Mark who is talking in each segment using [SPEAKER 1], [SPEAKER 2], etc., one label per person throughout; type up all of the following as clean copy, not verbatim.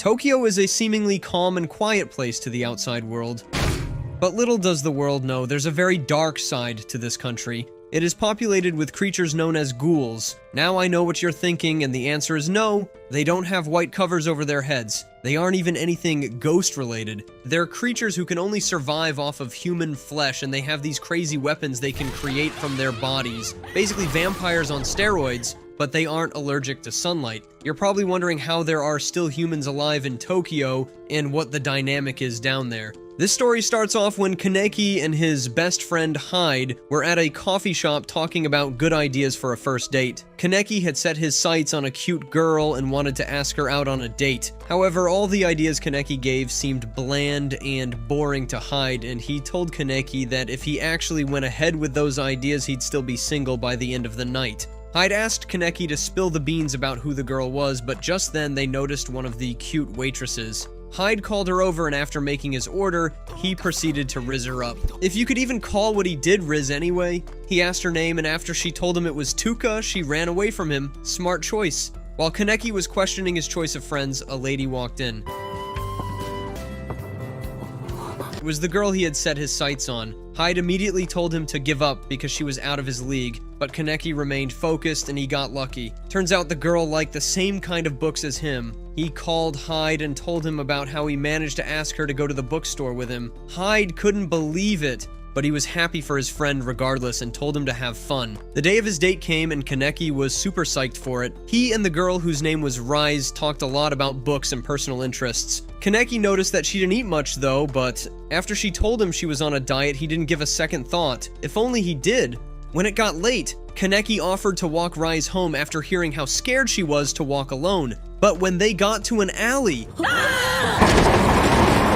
[SPEAKER 1] Tokyo is a seemingly calm and quiet place to the outside world. But little does the world know, there's a very dark side to this country. It is populated with creatures known as ghouls. Now I know what you're thinking, and the answer is no. They don't have white covers over their heads. They aren't even anything ghost-related. They're creatures who can only survive off of human flesh, and they have these crazy weapons they can create from their bodies. Basically vampires on steroids, but they aren't allergic to sunlight. You're probably wondering how there are still humans alive in Tokyo, and what the dynamic is down there. This story starts off when Kaneki and his best friend Hyde were at a coffee shop talking about good ideas for a first date. Kaneki had set his sights on a cute girl and wanted to ask her out on a date. However, all the ideas Kaneki gave seemed bland and boring to Hyde, and he told Kaneki that if he actually went ahead with those ideas, he'd still be single by the end of the night. Hyde asked Kaneki to spill the beans about who the girl was, but just then they noticed one of the cute waitresses. Hyde called her over, and after making his order, he proceeded to rizz her up. If you could even call what he did rizz anyway. He asked her name, and after she told him it was Tuka, she ran away from him. Smart choice. While Kaneki was questioning his choice of friends, a lady walked in. It was the girl he had set his sights on. Hyde immediately told him to give up because she was out of his league, but Kaneki remained focused and he got lucky. Turns out the girl liked the same kind of books as him. He called Hyde and told him about how he managed to ask her to go to the bookstore with him. Hyde couldn't believe it, but he was happy for his friend regardless and told him to have fun. The day of his date came and Kaneki was super psyched for it. He and the girl, whose name was Rise, talked a lot about books and personal interests. Kaneki noticed that she didn't eat much though, but after she told him she was on a diet, he didn't give a second thought. If only he did. When it got late, Kaneki offered to walk Rise home after hearing how scared she was to walk alone. But when they got to an alley,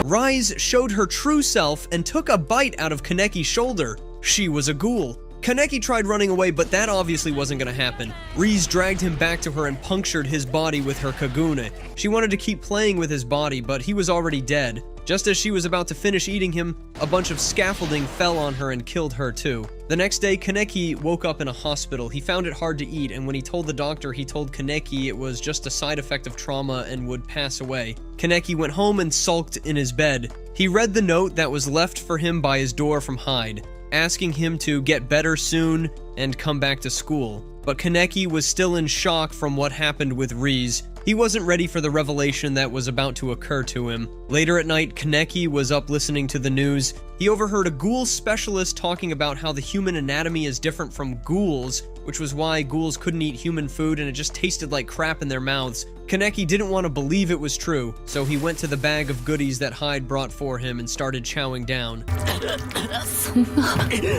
[SPEAKER 1] Rise showed her true self and took a bite out of Kaneki's shoulder. She was a ghoul. Kaneki tried running away, but that obviously wasn't gonna happen. Rise dragged him back to her and punctured his body with her kagune. She wanted to keep playing with his body, but he was already dead. Just as she was about to finish eating him, a bunch of scaffolding fell on her and killed her too. The next day, Kaneki woke up in a hospital. He found it hard to eat, and when he told the doctor, he told Kaneki it was just a side effect of trauma and would pass away. Kaneki went home and sulked in his bed. He read the note that was left for him by his door from Hyde, asking him to get better soon and come back to school. But Kaneki was still in shock from what happened with Rise. He wasn't ready for the revelation that was about to occur to him. Later at night, Kaneki was up listening to the news. He overheard a ghoul specialist talking about how the human anatomy is different from ghouls, which was why ghouls couldn't eat human food and it just tasted like crap in their mouths. Kaneki didn't want to believe it was true, so he went to the bag of goodies that Hyde brought for him and started chowing down.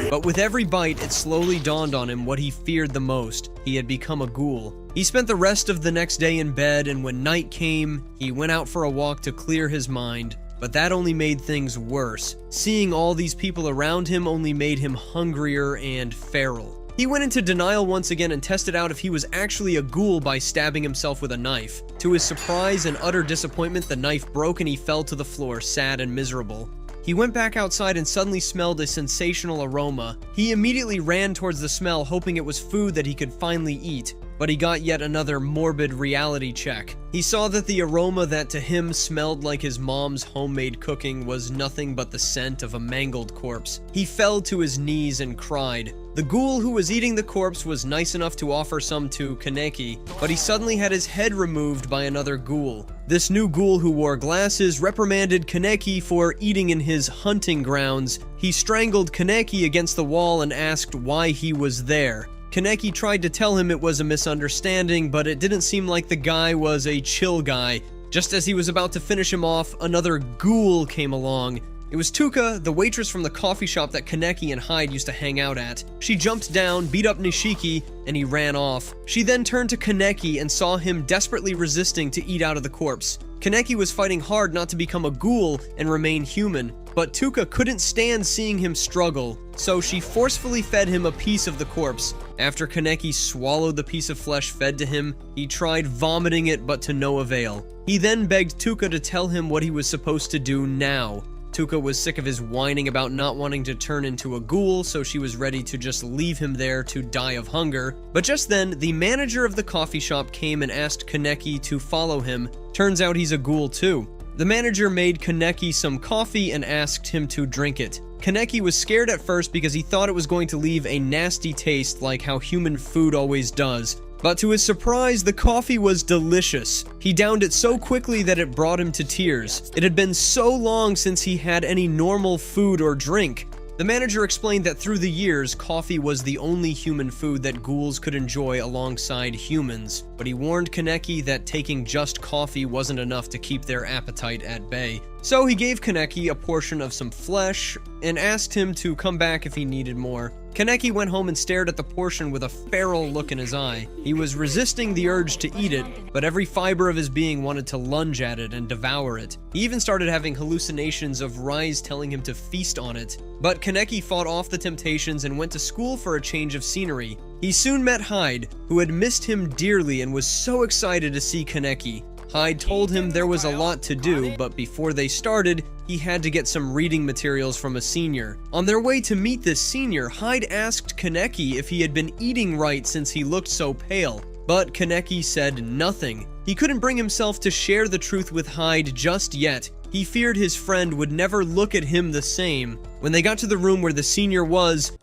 [SPEAKER 1] But with every bite, it slowly dawned on him what he feared the most. He had become a ghoul. He spent the rest of the next day in bed, and when night came, he went out for a walk to clear his mind. But that only made things worse. Seeing all these people around him only made him hungrier and feral. He went into denial once again and tested out if he was actually a ghoul by stabbing himself with a knife. To his surprise and utter disappointment, the knife broke and he fell to the floor, sad and miserable. He went back outside and suddenly smelled a sensational aroma. He immediately ran towards the smell, hoping it was food that he could finally eat. But he got yet another morbid reality check. He saw that the aroma that to him smelled like his mom's homemade cooking was nothing but the scent of a mangled corpse. He fell to his knees and cried. The ghoul who was eating the corpse was nice enough to offer some to Kaneki, but he suddenly had his head removed by another ghoul. This new ghoul who wore glasses reprimanded Kaneki for eating in his hunting grounds. He strangled Kaneki against the wall and asked why he was there. Kaneki tried to tell him it was a misunderstanding, but it didn't seem like the guy was a chill guy. Just as he was about to finish him off, another ghoul came along. It was Tuka, the waitress from the coffee shop that Kaneki and Hyde used to hang out at. She jumped down, beat up Nishiki, and he ran off. She then turned to Kaneki and saw him desperately resisting to eat out of the corpse. Kaneki was fighting hard not to become a ghoul and remain human, but Tuka couldn't stand seeing him struggle, so she forcefully fed him a piece of the corpse. After Kaneki swallowed the piece of flesh fed to him, he tried vomiting it but to no avail. He then begged Tuka to tell him what he was supposed to do now. Tuka was sick of his whining about not wanting to turn into a ghoul, so she was ready to just leave him there to die of hunger. But just then, the manager of the coffee shop came and asked Kaneki to follow him. Turns out he's a ghoul too. The manager made Kaneki some coffee and asked him to drink it. Kaneki was scared at first because he thought it was going to leave a nasty taste like how human food always does. But to his surprise, the coffee was delicious. He downed it so quickly that it brought him to tears. It had been so long since he had any normal food or drink. The manager explained that through the years, coffee was the only human food that ghouls could enjoy alongside humans, but he warned Kaneki that taking just coffee wasn't enough to keep their appetite at bay. So he gave Kaneki a portion of some flesh and asked him to come back if he needed more. Kaneki went home and stared at the portion with a feral look in his eye. He was resisting the urge to eat it, but every fiber of his being wanted to lunge at it and devour it. He even started having hallucinations of Rise telling him to feast on it. But Kaneki fought off the temptations and went to school for a change of scenery. He soon met Hyde, who had missed him dearly and was so excited to see Kaneki. Hyde told him there was a lot to do, but before they started, he had to get some reading materials from a senior. On their way to meet this senior, Hyde asked Kaneki if he had been eating right since he looked so pale, but Kaneki said nothing. He couldn't bring himself to share the truth with Hyde just yet. He feared his friend would never look at him the same. When they got to the room where the senior was,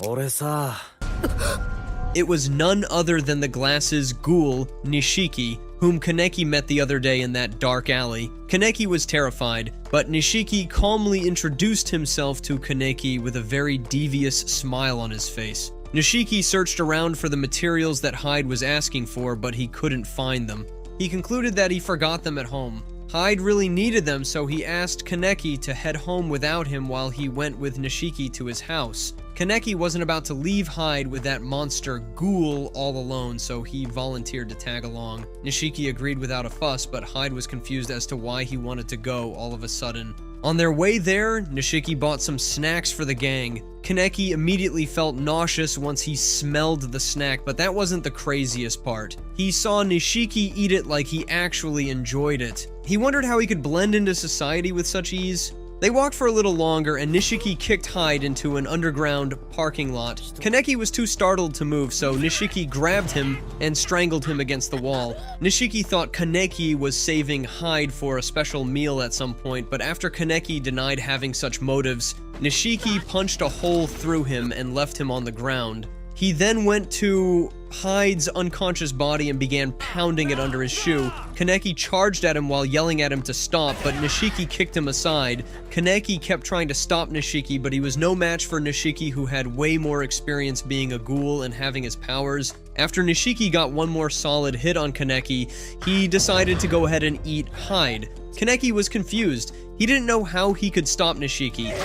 [SPEAKER 1] it was none other than the glasses ghoul, Nishiki, whom Kaneki met the other day in that dark alley. Kaneki was terrified, but Nishiki calmly introduced himself to Kaneki with a very devious smile on his face. Nishiki searched around for the materials that Hyde was asking for, but he couldn't find them. He concluded that he forgot them at home. Hyde really needed them, so he asked Kaneki to head home without him while he went with Nishiki to his house. Kaneki wasn't about to leave Hyde with that monster ghoul all alone, so he volunteered to tag along. Nishiki agreed without a fuss, but Hyde was confused as to why he wanted to go all of a sudden. On their way there, Nishiki bought some snacks for the gang. Kaneki immediately felt nauseous once he smelled the snack, but that wasn't the craziest part. He saw Nishiki eat it like he actually enjoyed it. He wondered how he could blend into society with such ease. They walked for a little longer, and Nishiki kicked Hyde into an underground parking lot. Kaneki was too startled to move, so Nishiki grabbed him and strangled him against the wall. Nishiki thought Kaneki was saving Hyde for a special meal at some point, but after Kaneki denied having such motives, Nishiki punched a hole through him and left him on the ground. He then went to Hyde's unconscious body and began pounding it under his shoe. Kaneki charged at him while yelling at him to stop, but Nishiki kicked him aside. Kaneki kept trying to stop Nishiki, but he was no match for Nishiki, who had way more experience being a ghoul and having his powers. After Nishiki got one more solid hit on Kaneki, he decided to go ahead and eat Hyde. Kaneki was confused. He didn't know how he could stop Nishiki.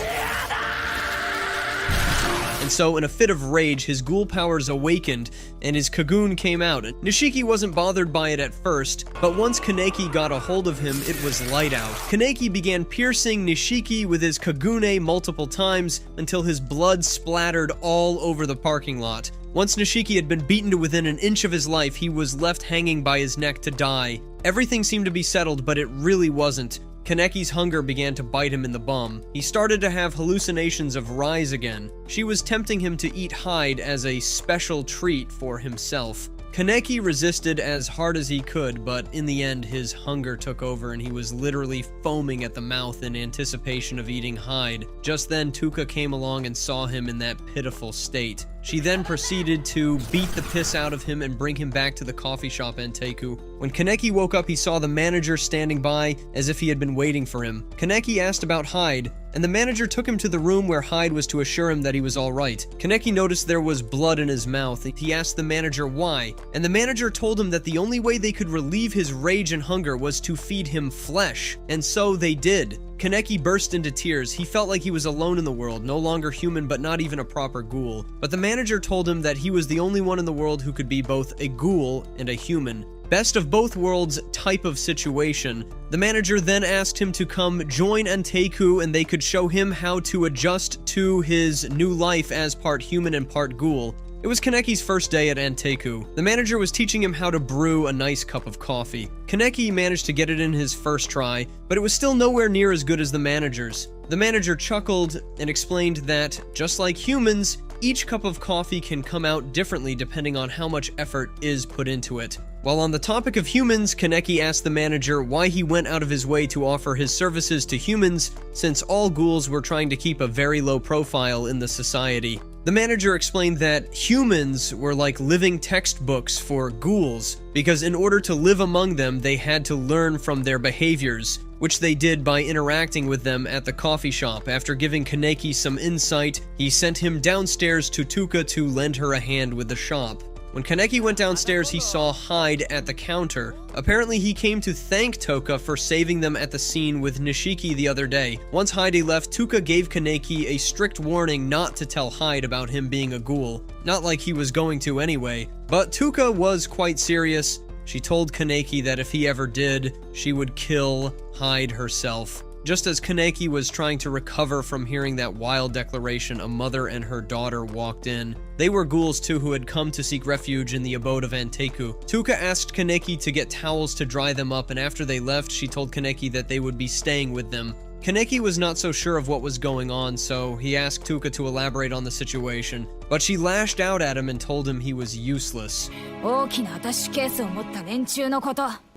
[SPEAKER 1] And so, in a fit of rage, his ghoul powers awakened, and his Kagoon came out. Nishiki wasn't bothered by it at first, but once Kaneki got a hold of him, it was light out. Kaneki began piercing Nishiki with his Kagune multiple times until his blood splattered all over the parking lot. Once Nishiki had been beaten to within an inch of his life, he was left hanging by his neck to die. Everything seemed to be settled, but it really wasn't. Kaneki's hunger began to bite him in the bum. He started to have hallucinations of Rise again. She was tempting him to eat Hyde as a special treat for himself. Kaneki resisted as hard as he could, but in the end his hunger took over and he was literally foaming at the mouth in anticipation of eating Hyde. Just then Tuka came along and saw him in that pitiful state. She then proceeded to beat the piss out of him and bring him back to the coffee shop Enteiku. When Kaneki woke up, he saw the manager standing by as if he had been waiting for him. Kaneki asked about Hyde, and the manager took him to the room where Hyde was to assure him that he was alright. Kaneki noticed there was blood in his mouth. He asked the manager why, and the manager told him that the only way they could relieve his rage and hunger was to feed him flesh, and so they did. Kaneki burst into tears. He felt like he was alone in the world, no longer human but not even a proper ghoul. But the manager told him that he was the only one in the world who could be both a ghoul and a human. Best of both worlds type of situation. The manager then asked him to come join Enteiku and they could show him how to adjust to his new life as part human and part ghoul. It was Kaneki's first day at Anteiku. The manager was teaching him how to brew a nice cup of coffee. Kaneki managed to get it in his first try, but it was still nowhere near as good as the manager's. The manager chuckled and explained that, just like humans, each cup of coffee can come out differently depending on how much effort is put into it. While on the topic of humans, Kaneki asked the manager why he went out of his way to offer his services to humans, since all ghouls were trying to keep a very low profile in the society. The manager explained that humans were like living textbooks for ghouls, because in order to live among them, they had to learn from their behaviors, which they did by interacting with them at the coffee shop. After giving Kaneki some insight, he sent him downstairs to Tuka to lend her a hand with the shop. When Kaneki went downstairs, he saw Hyde at the counter. Apparently, he came to thank Toka for saving them at the scene with Nishiki the other day. Once Hyde left, Tuka gave Kaneki a strict warning not to tell Hyde about him being a ghoul. Not like he was going to anyway. But Tuka was quite serious. She told Kaneki that if he ever did, she would kill Hyde herself. Just as Kaneki was trying to recover from hearing that wild declaration, a mother and her daughter walked in. They were ghouls too who had come to seek refuge in the abode of Anteiku. Tuka asked Kaneki to get towels to dry them up, and after they left, she told Kaneki that they would be staying with them. Kaneki was not so sure of what was going on, so he asked Tuka to elaborate on the situation, but she lashed out at him and told him he was useless.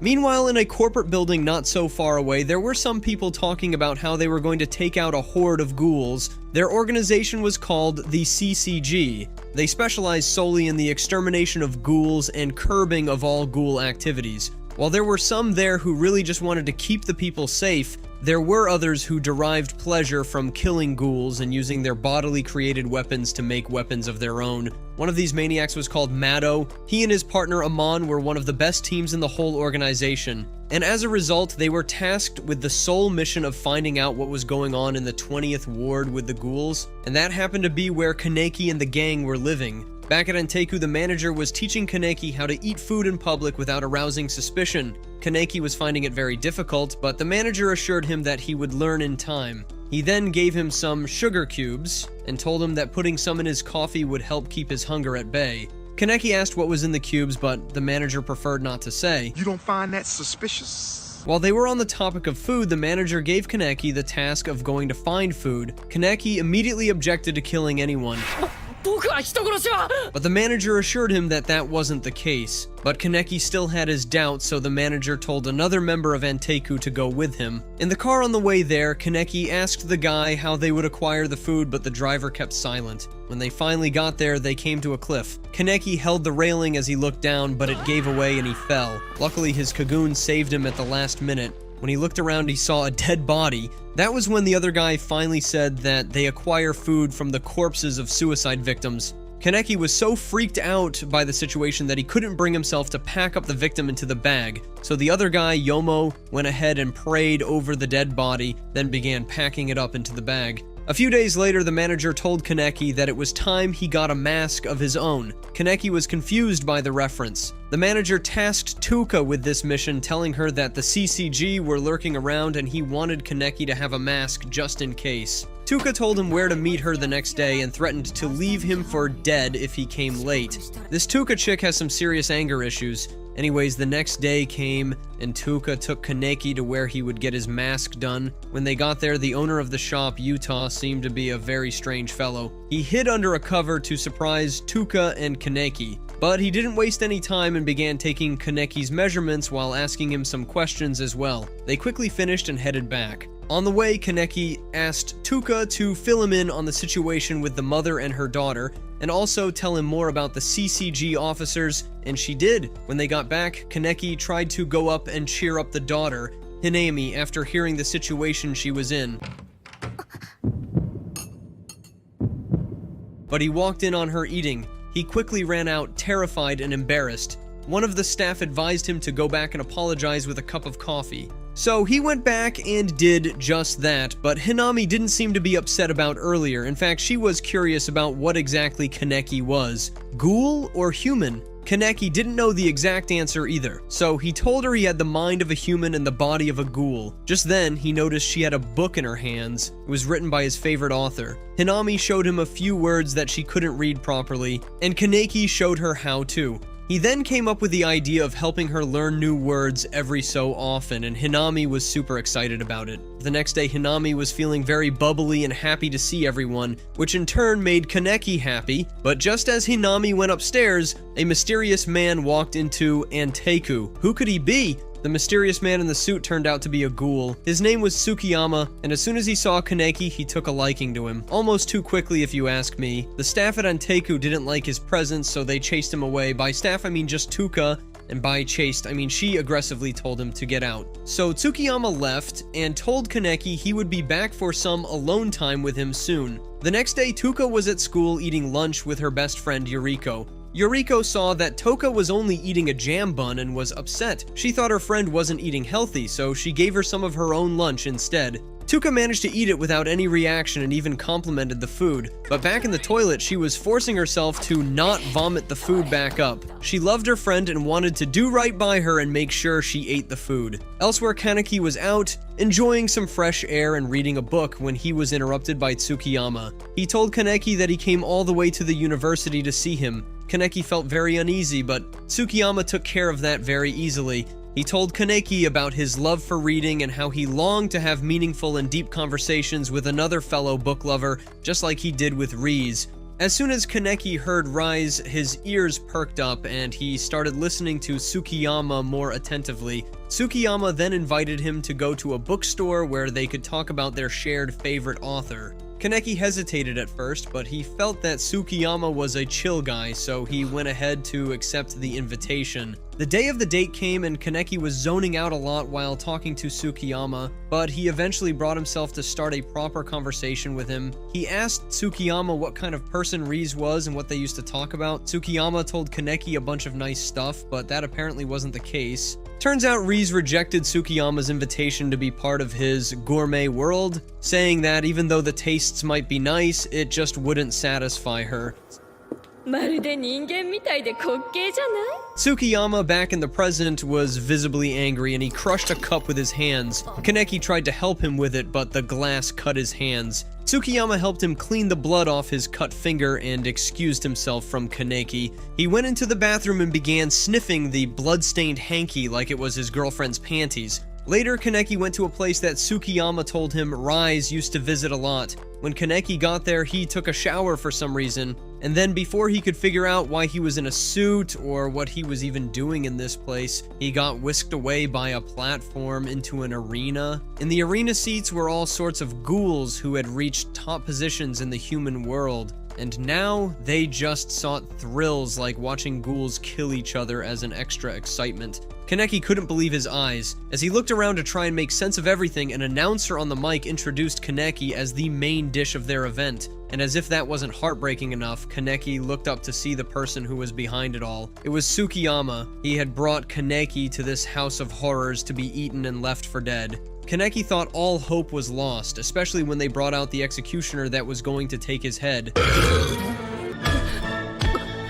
[SPEAKER 1] Meanwhile, in a corporate building not so far away, there were some people talking about how they were going to take out a horde of ghouls. Their organization was called the CCG. They specialized solely in the extermination of ghouls and curbing of all ghoul activities. While there were some there who really just wanted to keep the people safe, there were others who derived pleasure from killing ghouls and using their bodily created weapons to make weapons of their own. One of these maniacs was called Mado. He and his partner Amon were one of the best teams in the whole organization, and as a result, they were tasked with the sole mission of finding out what was going on in the 20th ward with the ghouls, and that happened to be where Kaneki and the gang were living. Back at Anteiku, the manager was teaching Kaneki how to eat food in public without arousing suspicion. Kaneki was finding it very difficult, but the manager assured him that he would learn in time. He then gave him some sugar cubes and told him that putting some in his coffee would help keep his hunger at bay. Kaneki asked what was in the cubes, but the manager preferred not to say.
[SPEAKER 2] You don't find that suspicious?
[SPEAKER 1] While they were on the topic of food, the manager gave Kaneki the task of going to find food. Kaneki immediately objected to killing anyone, but the manager assured him that that wasn't the case. But Kaneki still had his doubts, so the manager told another member of Anteiku to go with him. In the car on the way there, Kaneki asked the guy how they would acquire the food, but the driver kept silent. When they finally got there, they came to a cliff. Kaneki held the railing as he looked down, but it gave away and he fell. Luckily, his Kagoon saved him at the last minute. When he looked around, he saw a dead body. That was when the other guy finally said that they acquire food from the corpses of suicide victims. Kaneki was so freaked out by the situation that he couldn't bring himself to pack up the victim into the bag. So the other guy, Yomo, went ahead and prayed over the dead body, then began packing it up into the bag. A few days later, the manager told Kaneki that it was time he got a mask of his own. Kaneki was confused by the reference. The manager tasked Tuka with this mission, telling her that the CCG were lurking around and he wanted Kaneki to have a mask just in case. Tuka told him where to meet her the next day and threatened to leave him for dead if he came late. This Tuka chick has some serious anger issues. Anyways, the next day came, and Tuka took Kaneki to where he would get his mask done. When they got there, the owner of the shop, Utah, seemed to be a very strange fellow. He hid under a cover to surprise Tuka and Kaneki, but he didn't waste any time and began taking Kaneki's measurements while asking him some questions as well. They quickly finished and headed back. On the way, Kaneki asked Tuka to fill him in on the situation with the mother and her daughter, and also tell him more about the CCG officers, and she did. When they got back, Kaneki tried to go up and cheer up the daughter, Hinami, after hearing the situation she was in. But he walked in on her eating. He quickly ran out, terrified and embarrassed. One of the staff advised him to go back and apologize with a cup of coffee. So he went back and did just that, but Hinami didn't seem to be upset about earlier. In fact, she was curious about what exactly Kaneki was. Ghoul or human? Kaneki didn't know the exact answer either, so he told her he had the mind of a human and the body of a ghoul. Just then, he noticed she had a book in her hands. It was written by his favorite author. Hinami showed him a few words that she couldn't read properly, and Kaneki showed her how to. He then came up with the idea of helping her learn new words every so often, and Hinami was super excited about it. The next day, Hinami was feeling very bubbly and happy to see everyone, which in turn made Kaneki happy. But just as Hinami went upstairs, a mysterious man walked into Anteku. Who could he be? The mysterious man in the suit turned out to be a ghoul. His name was Tsukiyama, and as soon as he saw Kaneki, he took a liking to him. Almost too quickly, if you ask me. The staff at Anteku didn't like his presence, so they chased him away. By staff, I mean just Tuka, and by chased, I mean she aggressively told him to get out. So Tsukiyama left and told Kaneki he would be back for some alone time with him soon. The next day, Tuka was at school eating lunch with her best friend Yuriko. Yuriko saw that Toka was only eating a jam bun and was upset. She thought her friend wasn't eating healthy, so she gave her some of her own lunch instead. Tuka managed to eat it without any reaction and even complimented the food. But back in the toilet, she was forcing herself to not vomit the food back up. She loved her friend and wanted to do right by her and make sure she ate the food. Elsewhere, Kaneki was out, enjoying some fresh air and reading a book when he was interrupted by Tsukiyama. He told Kaneki that he came all the way to the university to see him. Kaneki felt very uneasy, but Tsukiyama took care of that very easily. He told Kaneki about his love for reading and how he longed to have meaningful and deep conversations with another fellow book lover, just like he did with Rize. As soon as Kaneki heard Rize, his ears perked up and he started listening to Tsukiyama more attentively. Tsukiyama then invited him to go to a bookstore where they could talk about their shared favorite author. Kaneki hesitated at first, but he felt that Tsukiyama was a chill guy, so he went ahead to accept the invitation. The day of the date came and Kaneki was zoning out a lot while talking to Tsukiyama, but he eventually brought himself to start a proper conversation with him. He asked Tsukiyama what kind of person Rize was and what they used to talk about. Tsukiyama told Kaneki a bunch of nice stuff, but that apparently wasn't the case. Turns out Rize rejected Tsukiyama's invitation to be part of his gourmet world, saying that even though the tastes might be nice, it just wouldn't satisfy her.
[SPEAKER 3] まるで人間みたいで滑稽じゃない?
[SPEAKER 1] Tsukiyama, back in the present, was visibly angry and he crushed a cup with his hands. Kaneki tried to help him with it, but the glass cut his hands. Tsukiyama helped him clean the blood off his cut finger and excused himself from Kaneki. He went into the bathroom and began sniffing the blood-stained hanky like it was his girlfriend's panties. Later, Kaneki went to a place that Tsukiyama told him Rize used to visit a lot. When Kaneki got there, he took a shower for some reason, and then before he could figure out why he was in a suit or what he was even doing in this place, he got whisked away by a platform into an arena. In the arena seats were all sorts of ghouls who had reached top positions in the human world. And now, they just sought thrills like watching ghouls kill each other as an extra excitement. Kaneki couldn't believe his eyes. As he looked around to try and make sense of everything, an announcer on the mic introduced Kaneki as the main dish of their event. And as if that wasn't heartbreaking enough, Kaneki looked up to see the person who was behind it all. It was Tsukiyama. He had brought Kaneki to this house of horrors to be eaten and left for dead. Kaneki thought all hope was lost, especially when they brought out the executioner that was going to take his head.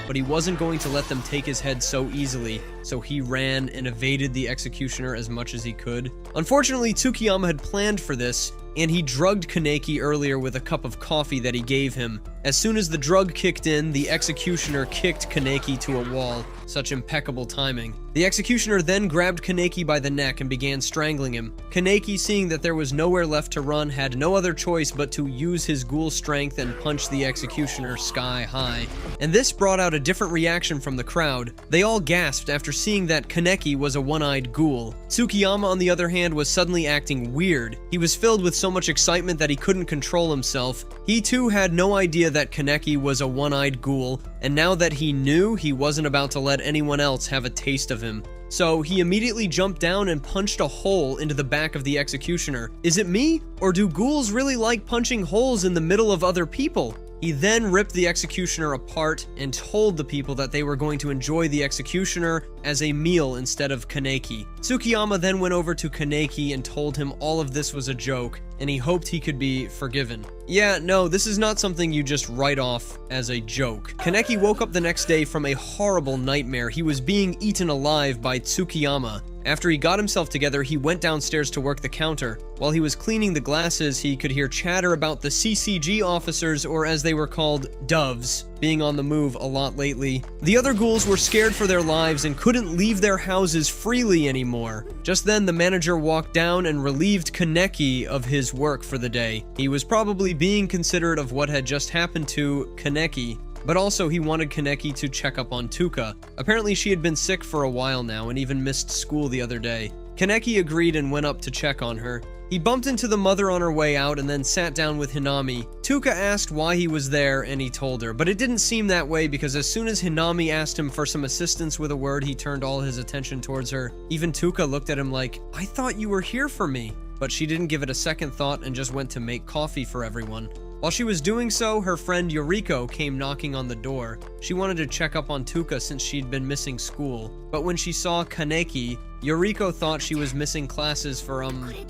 [SPEAKER 1] But he wasn't going to let them take his head so easily, so he ran and evaded the executioner as much as he could. Unfortunately, Tsukiyama had planned for this, and he drugged Kaneki earlier with a cup of coffee that he gave him. As soon as the drug kicked in, the executioner kicked Kaneki to a wall. Such impeccable timing. The executioner then grabbed Kaneki by the neck and began strangling him. Kaneki, seeing that there was nowhere left to run, had no other choice but to use his ghoul strength and punch the executioner sky high. And this brought out a different reaction from the crowd. They all gasped after seeing that Kaneki was a one-eyed ghoul. Tsukiyama, on the other hand, was suddenly acting weird. He was filled with so much excitement that he couldn't control himself. He too had no idea that Kaneki was a one-eyed ghoul, and now that he knew, he wasn't about to let anyone else have a taste of him. So he immediately jumped down and punched a hole into the back of the executioner. Is it me? Or do ghouls really like punching holes in the middle of other people? He then ripped the executioner apart and told the people that they were going to enjoy the executioner as a meal instead of Kaneki. Tsukiyama then went over to Kaneki and told him all of this was a joke, and he hoped he could be forgiven. Yeah, no, this is not something you just write off as a joke. Kaneki woke up the next day from a horrible nightmare. He was being eaten alive by Tsukiyama. After he got himself together, he went downstairs to work the counter. While he was cleaning the glasses, he could hear chatter about the CCG officers, or as they were called, doves, being on the move a lot lately. The other ghouls were scared for their lives and couldn't leave their houses freely anymore. Just then, the manager walked down and relieved Kaneki of his work for the day. He was probably being considerate of what had just happened to Kaneki, but also he wanted Kaneki to check up on Tuka. Apparently she had been sick for a while now and even missed school the other day. Kaneki agreed and went up to check on her. He bumped into the mother on her way out and then sat down with Hinami. Tuka asked why he was there and he told her, but it didn't seem that way because as soon as Hinami asked him for some assistance with a word, he turned all his attention towards her. Even Tuka looked at him like, "I thought you were here for me." But she didn't give it a second thought and just went to make coffee for everyone. While she was doing so, her friend Yoriko came knocking on the door. She wanted to check up on Tuka since she'd been missing school. But when she saw Kaneki, Yoriko thought she was missing classes for,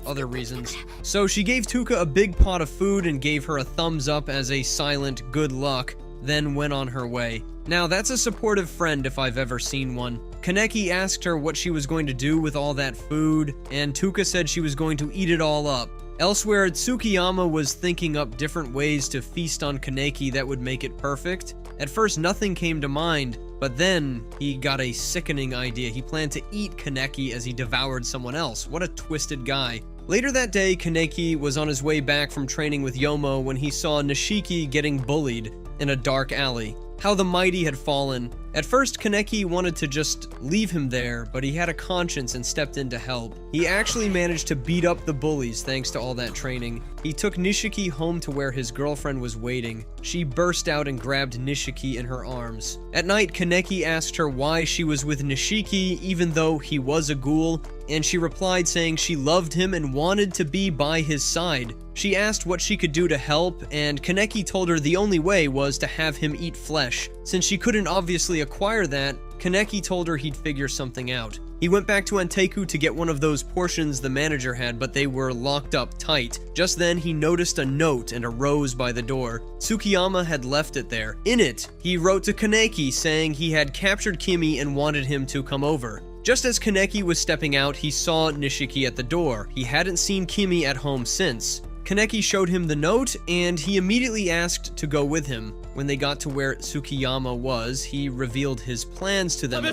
[SPEAKER 1] other reasons. So she gave Tuka a big pot of food and gave her a thumbs up as a silent good luck, then went on her way. Now that's a supportive friend if I've ever seen one. Kaneki asked her what she was going to do with all that food, and Tuka said she was going to eat it all up. Elsewhere, Tsukiyama was thinking up different ways to feast on Kaneki that would make it perfect. At first, nothing came to mind, but then he got a sickening idea. He planned to eat Kaneki as he devoured someone else. What a twisted guy. Later that day, Kaneki was on his way back from training with Yomo when he saw Nishiki getting bullied in a dark alley. How the mighty had fallen. At first, Kaneki wanted to just leave him there, but he had a conscience and stepped in to help. He actually managed to beat up the bullies thanks to all that training. He took Nishiki home to where his girlfriend was waiting. She burst out and grabbed Nishiki in her arms. At night, Kaneki asked her why she was with Nishiki even though he was a ghoul, and she replied saying she loved him and wanted to be by his side. She asked what she could do to help, and Kaneki told her the only way was to have him eat flesh. Since she couldn't obviously acquire that, Kaneki told her he'd figure something out. He went back to Anteku to get one of those portions the manager had, but they were locked up tight. Just then, he noticed a note and a rose by the door. Tsukiyama had left it there. In it, he wrote to Kaneki saying he had captured Kimi and wanted him to come over. Just as Kaneki was stepping out, he saw Nishiki at the door. He hadn't seen Kimi at home since. Kaneki showed him the note, and he immediately asked to go with him. When they got to where Tsukiyama was, he revealed his plans to them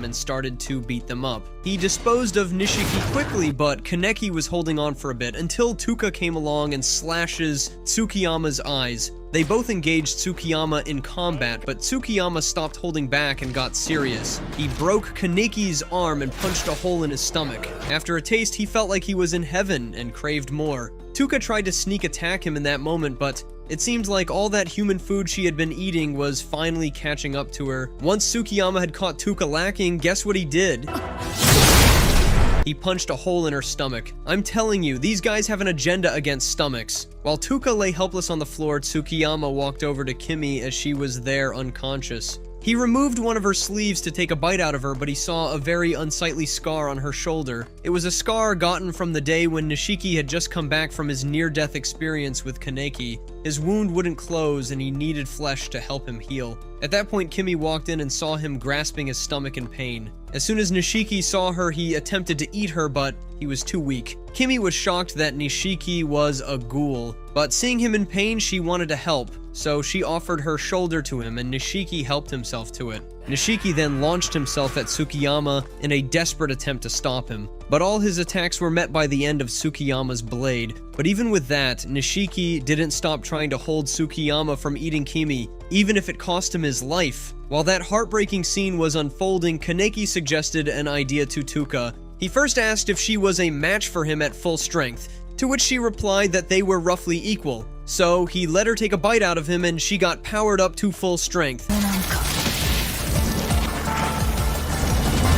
[SPEAKER 1] and started to beat them up. He disposed of Nishiki quickly, but Kaneki was holding on for a bit until Tuka came along and slashes Tsukiyama's eyes. They both engaged Tsukiyama in combat, but Tsukiyama stopped holding back and got serious. He broke Kaneki's arm and punched a hole in his stomach. After a taste, he felt like he was in heaven and craved more. Tuka tried to sneak attack him in that moment, but it seemed like all that human food she had been eating was finally catching up to her. Once Tsukiyama had caught Tuka lacking, guess what he did? He punched a hole in her stomach. I'm telling you, these guys have an agenda against stomachs. While Tuka lay helpless on the floor, Tsukiyama walked over to Kimi as she was there unconscious. He removed one of her sleeves to take a bite out of her, but he saw a very unsightly scar on her shoulder. It was a scar gotten from the day when Nishiki had just come back from his near-death experience with Kaneki. His wound wouldn't close and he needed flesh to help him heal. At that point, Kimi walked in and saw him grasping his stomach in pain. As soon as Nishiki saw her, he attempted to eat her, but he was too weak. Kimi was shocked that Nishiki was a ghoul, but seeing him in pain, she wanted to help. So she offered her shoulder to him and Nishiki helped himself to it. Nishiki then launched himself at Tsukiyama in a desperate attempt to stop him, but all his attacks were met by the end of Tsukiyama's blade. But even with that, Nishiki didn't stop trying to hold Tsukiyama from eating Kimi, even if it cost him his life. While that heartbreaking scene was unfolding, Kaneki suggested an idea to Tuka. He first asked if she was a match for him at full strength, to which she replied that they were roughly equal. So he let her take a bite out of him and she got powered up to full strength.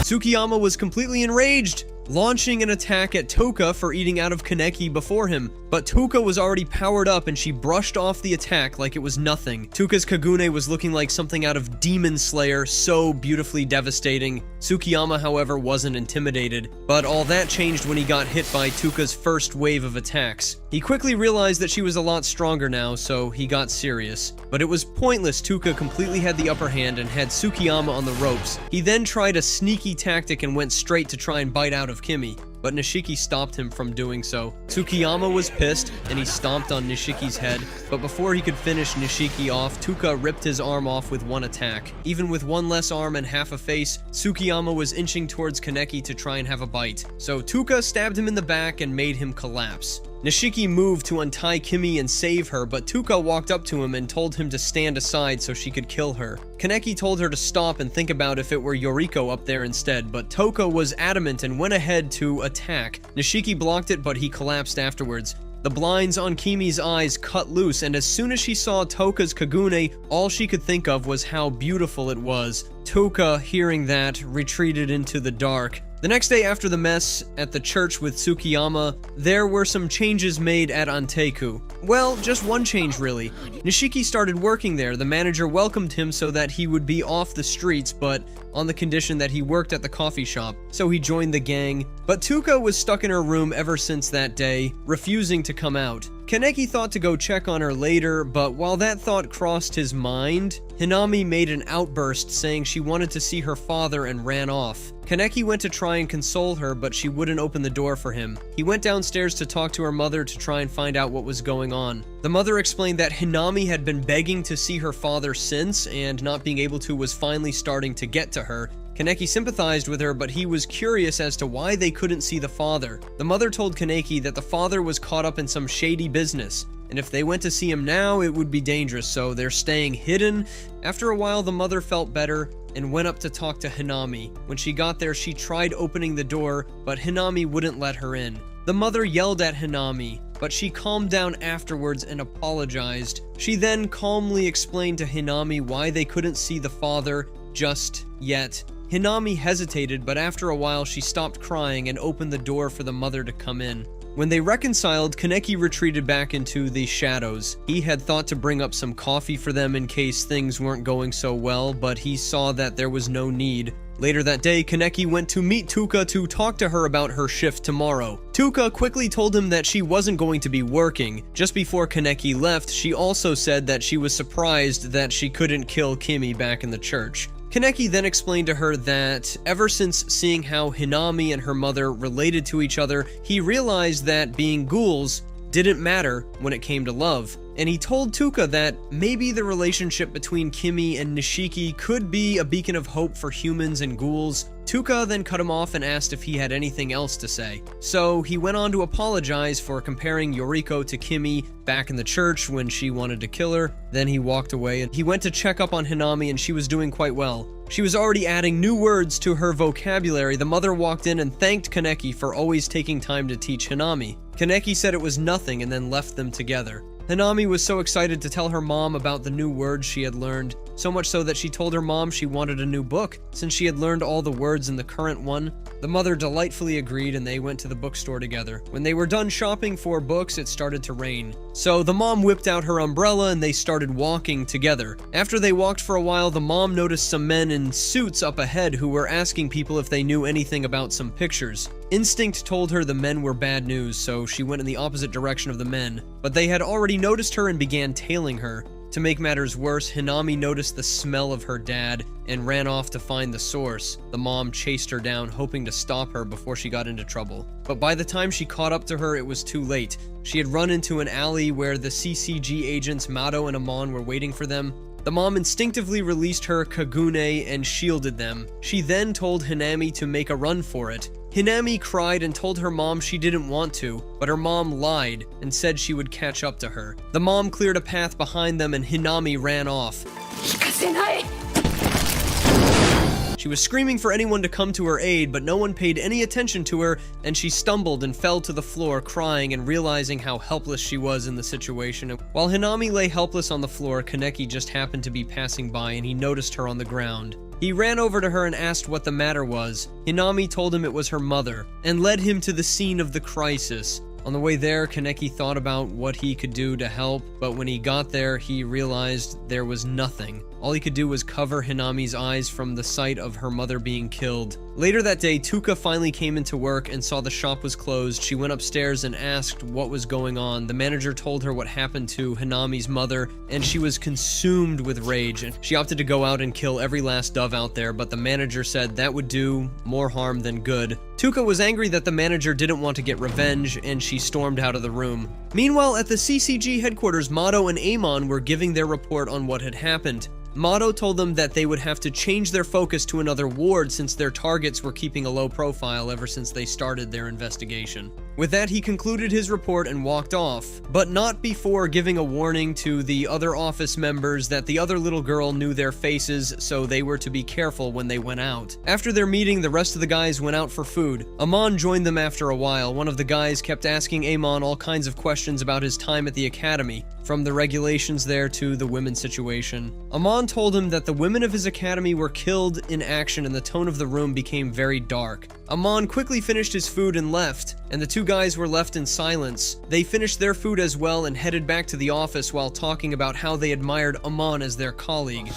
[SPEAKER 1] Tsukiyama was completely enraged. launching an attack at Touka for eating out of Kaneki before him. But Touka was already powered up and she brushed off the attack like it was nothing. Touka's Kagune was looking like something out of Demon Slayer, so beautifully devastating. Tsukiyama, however, wasn't intimidated, but all that changed when he got hit by Touka's first wave of attacks. He quickly realized that she was a lot stronger now, so he got serious. But it was pointless. Touka completely had the upper hand and had Tsukiyama on the ropes. He then tried a sneaky tactic and went straight to try and bite out of Kimi, but Nishiki stopped him from doing so. Tsukiyama was pissed, and he stomped on Nishiki's head, but before he could finish Nishiki off, Touka ripped his arm off with one attack. Even with one less arm and half a face, Tsukiyama was inching towards Kaneki to try and have a bite. So Touka stabbed him in the back and made him collapse. Nishiki moved to untie Kimi and save her, but Touka walked up to him and told him to stand aside so she could kill her. Kaneki told her to stop and think about if it were Yoriko up there instead, but Touka was adamant and went ahead to attack. Nishiki blocked it, but he collapsed afterwards. The blinds on Kimi's eyes cut loose, and as soon as she saw Touka's Kagune, all she could think of was how beautiful it was. Touka, hearing that, retreated into the dark. The next day after the mess at the church with Tsukiyama, there were some changes made at Anteku. Well, just one change really. Nishiki started working there. The manager welcomed him so that he would be off the streets, but on the condition that he worked at the coffee shop, so he joined the gang. But Touka was stuck in her room ever since that day, refusing to come out. Kaneki thought to go check on her later, but while that thought crossed his mind, Hinami made an outburst saying she wanted to see her father and ran off. Kaneki went to try and console her, but she wouldn't open the door for him. He went downstairs to talk to her mother to try and find out what was going on. The mother explained that Hinami had been begging to see her father since, and not being able to was finally starting to get to her. Kaneki sympathized with her, but he was curious as to why they couldn't see the father. The mother told Kaneki that the father was caught up in some shady business, and if they went to see him now, it would be dangerous, so they're staying hidden. After a while, the mother felt better and went up to talk to Hinami. When she got there, she tried opening the door, but Hinami wouldn't let her in. The mother yelled at Hinami, but she calmed down afterwards and apologized. She then calmly explained to Hinami why they couldn't see the father just yet. Hinami hesitated, but after a while she stopped crying and opened the door for the mother to come in. When they reconciled, Kaneki retreated back into the shadows. He had thought to bring up some coffee for them in case things weren't going so well, but he saw that there was no need. Later that day, Kaneki went to meet Touka to talk to her about her shift tomorrow. Touka quickly told him that she wasn't going to be working. Just before Kaneki left, she also said that she was surprised that she couldn't kill Kimi back in the church. Kaneki then explained to her that ever since seeing how Hinami and her mother related to each other, he realized that being ghouls didn't matter when it came to love. And he told Touka that maybe the relationship between Kimi and Nishiki could be a beacon of hope for humans and ghouls. Touka then cut him off and asked if he had anything else to say. So he went on to apologize for comparing Yoriko to Kimi back in the church when she wanted to kill her. Then he walked away and he went to check up on Hinami, and she was doing quite well. She was already adding new words to her vocabulary. The mother walked in and thanked Kaneki for always taking time to teach Hinami. Kaneki said it was nothing and then left them together. Hinami was so excited to tell her mom about the new words she had learned, so much so that she told her mom she wanted a new book, since she had learned all the words in the current one. The mother delightfully agreed and they went to the bookstore together. When they were done shopping for books, it started to rain. So the mom whipped out her umbrella and they started walking together. After they walked for a while, the mom noticed some men in suits up ahead who were asking people if they knew anything about some pictures. Instinct told her the men were bad news, so she went in the opposite direction of the men. But they had already noticed her and began tailing her. To make matters worse, Hinami noticed the smell of her dad and ran off to find the source. The mom chased her down, hoping to stop her before she got into trouble. But by the time she caught up to her, it was too late. She had run into an alley where the CCG agents Mado and Amon were waiting for them. The mom instinctively released her Kagune and shielded them. She then told Hinami to make a run for it. Hinami cried and told her mom she didn't want to, but her mom lied and said she would catch up to her. The mom cleared a path behind them and Hinami ran off. She was screaming for anyone to come to her aid, but no one paid any attention to her, and she stumbled and fell to the floor, crying and realizing how helpless she was in the situation. While Hinami lay helpless on the floor, Kaneki just happened to be passing by and he noticed her on the ground. He ran over to her and asked what the matter was. Hinami told him it was her mother, and led him to the scene of the crisis. On the way there, Kaneki thought about what he could do to help, but when he got there, he realized there was nothing. All he could do was cover Hinami's eyes from the sight of her mother being killed. Later that day, Tuka finally came into work and saw the shop was closed. She went upstairs and asked what was going on. The manager told her what happened to Hinami's mother, and she was consumed with rage. She opted to go out and kill every last dove out there, but the manager said that would do more harm than good. Tuka was angry that the manager didn't want to get revenge, and she stormed out of the room. Meanwhile, at the CCG headquarters, Mato and Amon were giving their report on what had happened. Mato told them that they would have to change their focus to another ward since their targets were keeping a low profile ever since they started their investigation. With that, he concluded his report and walked off, but not before giving a warning to the other office members that the other little girl knew their faces, so they were to be careful when they went out. After their meeting, the rest of the guys went out for food. Amon joined them after a while. One of the guys kept asking Amon all kinds of questions about his time at the academy, from the regulations there to the women's situation. Amon told him that the women of his academy were killed in action and the tone of the room became very dark. Amon quickly finished his food and left, and the two guys were left in silence. They finished their food as well and headed back to the office while talking about how they admired Amon as their colleague.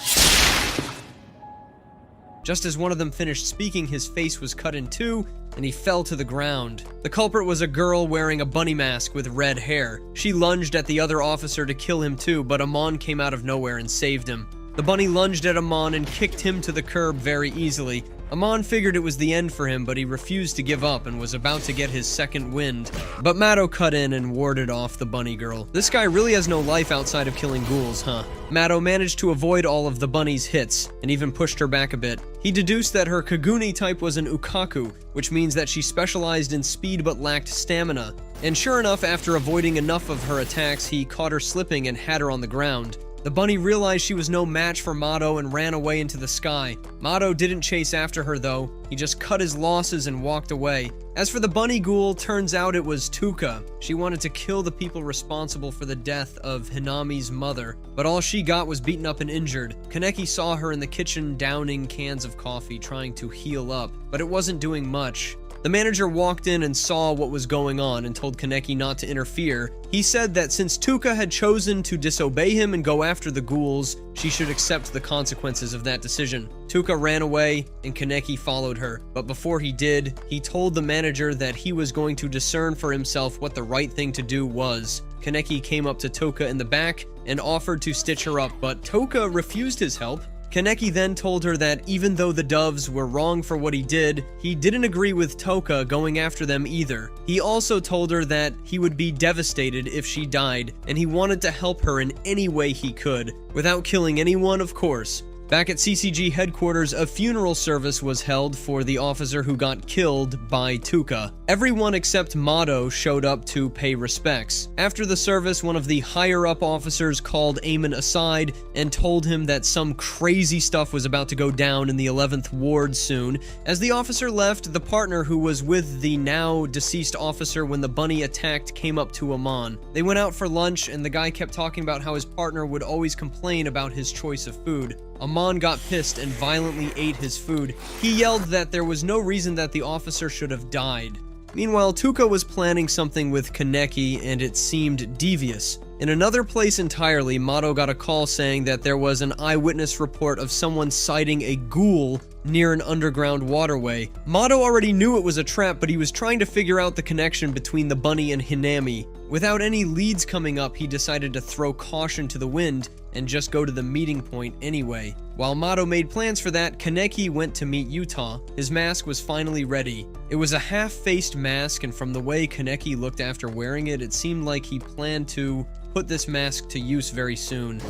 [SPEAKER 1] Just as one of them finished speaking, his face was cut in two, and he fell to the ground. The culprit was a girl wearing a bunny mask with red hair. She lunged at the other officer to kill him too, but Amon came out of nowhere and saved him. The bunny lunged at Amon and kicked him to the curb very easily. Amon figured it was the end for him, but he refused to give up and was about to get his second wind. But Mato cut in and warded off the bunny girl. This guy really has no life outside of killing ghouls, huh? Mato managed to avoid all of the bunny's hits, and even pushed her back a bit. He deduced that her Kaguni type was an Ukaku, which means that she specialized in speed but lacked stamina. And sure enough, after avoiding enough of her attacks, he caught her slipping and had her on the ground. The bunny realized she was no match for Mato and ran away into the sky. Mato didn't chase after her though, he just cut his losses and walked away. As for the bunny ghoul, turns out it was Tuka. She wanted to kill the people responsible for the death of Hinami's mother, but all she got was beaten up and injured. Kaneki saw her in the kitchen downing cans of coffee, trying to heal up, but it wasn't doing much. The manager walked in and saw what was going on and told Kaneki not to interfere. He said that since Tuka had chosen to disobey him and go after the ghouls, she should accept the consequences of that decision. Tuka ran away and Kaneki followed her, but before he did, he told the manager that he was going to discern for himself what the right thing to do was. Kaneki came up to Toka in the back and offered to stitch her up, but Toka refused his help. Kaneki then told her that even though the doves were wrong for what he didn't agree with Toka going after them either. He also told her that he would be devastated if she died, and he wanted to help her in any way he could, without killing anyone, of course. Back at CCG headquarters, a funeral service was held for the officer who got killed by Tuka. Everyone except Mato showed up to pay respects. After the service, one of the higher-up officers called Amon aside and told him that some crazy stuff was about to go down in the 11th ward soon. As the officer left, the partner who was with the now deceased officer when the bunny attacked came up to Amon. They went out for lunch, and the guy kept talking about how his partner would always complain about his choice of food. Amon got pissed and violently ate his food. He yelled that there was no reason that the officer should have died. Meanwhile, Tuka was planning something with Kaneki, and it seemed devious. In another place entirely, Mato got a call saying that there was an eyewitness report of someone sighting a ghoul near an underground waterway. Mato already knew it was a trap, but he was trying to figure out the connection between the bunny and Hinami. Without any leads coming up, he decided to throw caution to the wind and just go to the meeting point anyway. While Mato made plans for that, Kaneki went to meet Utah. His mask was finally ready. It was a half-faced mask, and from the way Kaneki looked after wearing it, it seemed like he planned to put this mask to use very soon.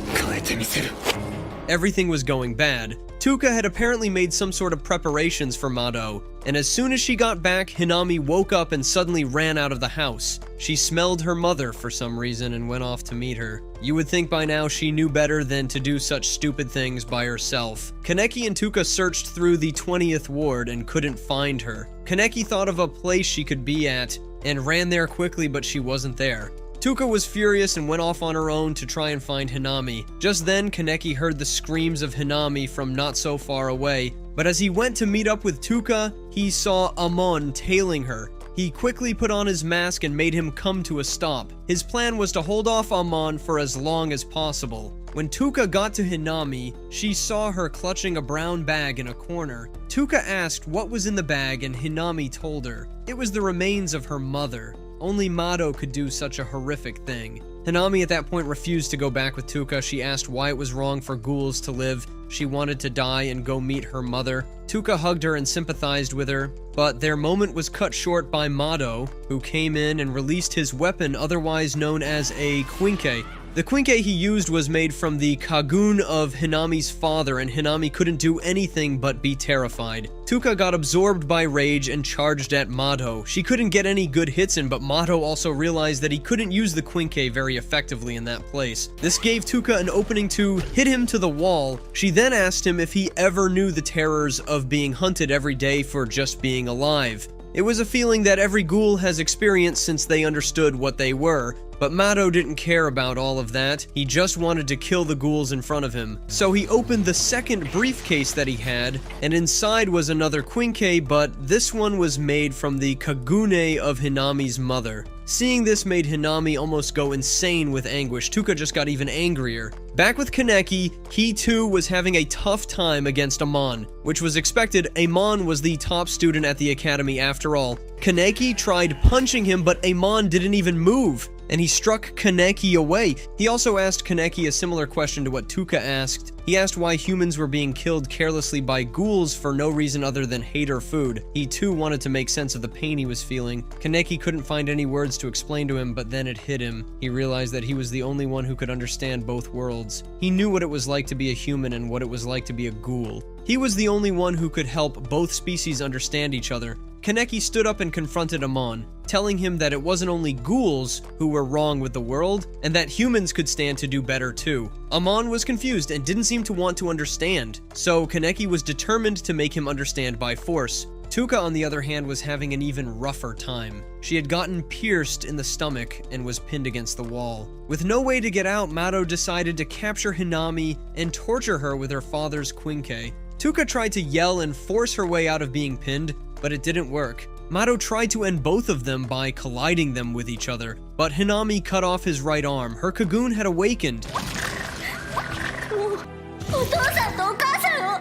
[SPEAKER 1] Everything was going bad. Tuka had apparently made some sort of preparations for Mato, and as soon as she got back, Hinami woke up and suddenly ran out of the house. She smelled her mother for some reason and went off to meet her. You would think by now she knew better than to do such stupid things by herself. Kaneki and Tuka searched through the 20th ward and couldn't find her. Kaneki thought of a place she could be at and ran there quickly, but she wasn't there. Tuka was furious and went off on her own to try and find Hinami. Just then, Kaneki heard the screams of Hinami from not so far away, but as he went to meet up with Tuka, he saw Amon tailing her. He quickly put on his mask and made him come to a stop. His plan was to hold off Amon for as long as possible. When Tuka got to Hinami, she saw her clutching a brown bag in a corner. Tuka asked what was in the bag and Hinami told her. It was the remains of her mother. Only Mado could do such a horrific thing. Hinami at that point refused to go back with Tuka. She asked why it was wrong for ghouls to live. She wanted to die and go meet her mother. Tuka hugged her and sympathized with her, but their moment was cut short by Mado, who came in and released his weapon, otherwise known as a Quinque. The Quinque he used was made from the Kagun of Hinami's father, and Hinami couldn't do anything but be terrified. Tuka got absorbed by rage and charged at Mado. She couldn't get any good hits in, but Mado also realized that he couldn't use the Quinque very effectively in that place. This gave Tuka an opening to hit him to the wall. She then asked him if he ever knew the terrors of being hunted every day for just being alive. It was a feeling that every ghoul has experienced since they understood what they were, but Mado didn't care about all of that. He just wanted to kill the ghouls in front of him. So he opened the second briefcase that he had, and inside was another Quinque, but this one was made from the Kagune of Hinami's mother. Seeing this made Hinami almost go insane with anguish. Tuka just got even angrier. Back with Kaneki, he too was having a tough time against Amon, which was expected. Amon was the top student at the academy after all. Kaneki tried punching him, but Amon didn't even move, and he struck Kaneki away. He also asked Kaneki a similar question to what Tuka asked. He asked why humans were being killed carelessly by ghouls for no reason other than hate or food. He too wanted to make sense of the pain he was feeling. Kaneki couldn't find any words to explain to him, but then it hit him. He realized that he was the only one who could understand both worlds. He knew what it was like to be a human and what it was like to be a ghoul. He was the only one who could help both species understand each other. Kaneki stood up and confronted Amon, telling him that it wasn't only ghouls who were wrong with the world, and that humans could stand to do better too. Amon was confused and didn't seem to want to understand, so Kaneki was determined to make him understand by force. Tuka, on the other hand, was having an even rougher time. She had gotten pierced in the stomach and was pinned against the wall. With no way to get out, Mado decided to capture Hinami and torture her with her father's Quinque. Tuka tried to yell and force her way out of being pinned, but it didn't work. Mado tried to end both of them by colliding them with each other, but Hinami cut off his right arm. Her Kagun had awakened,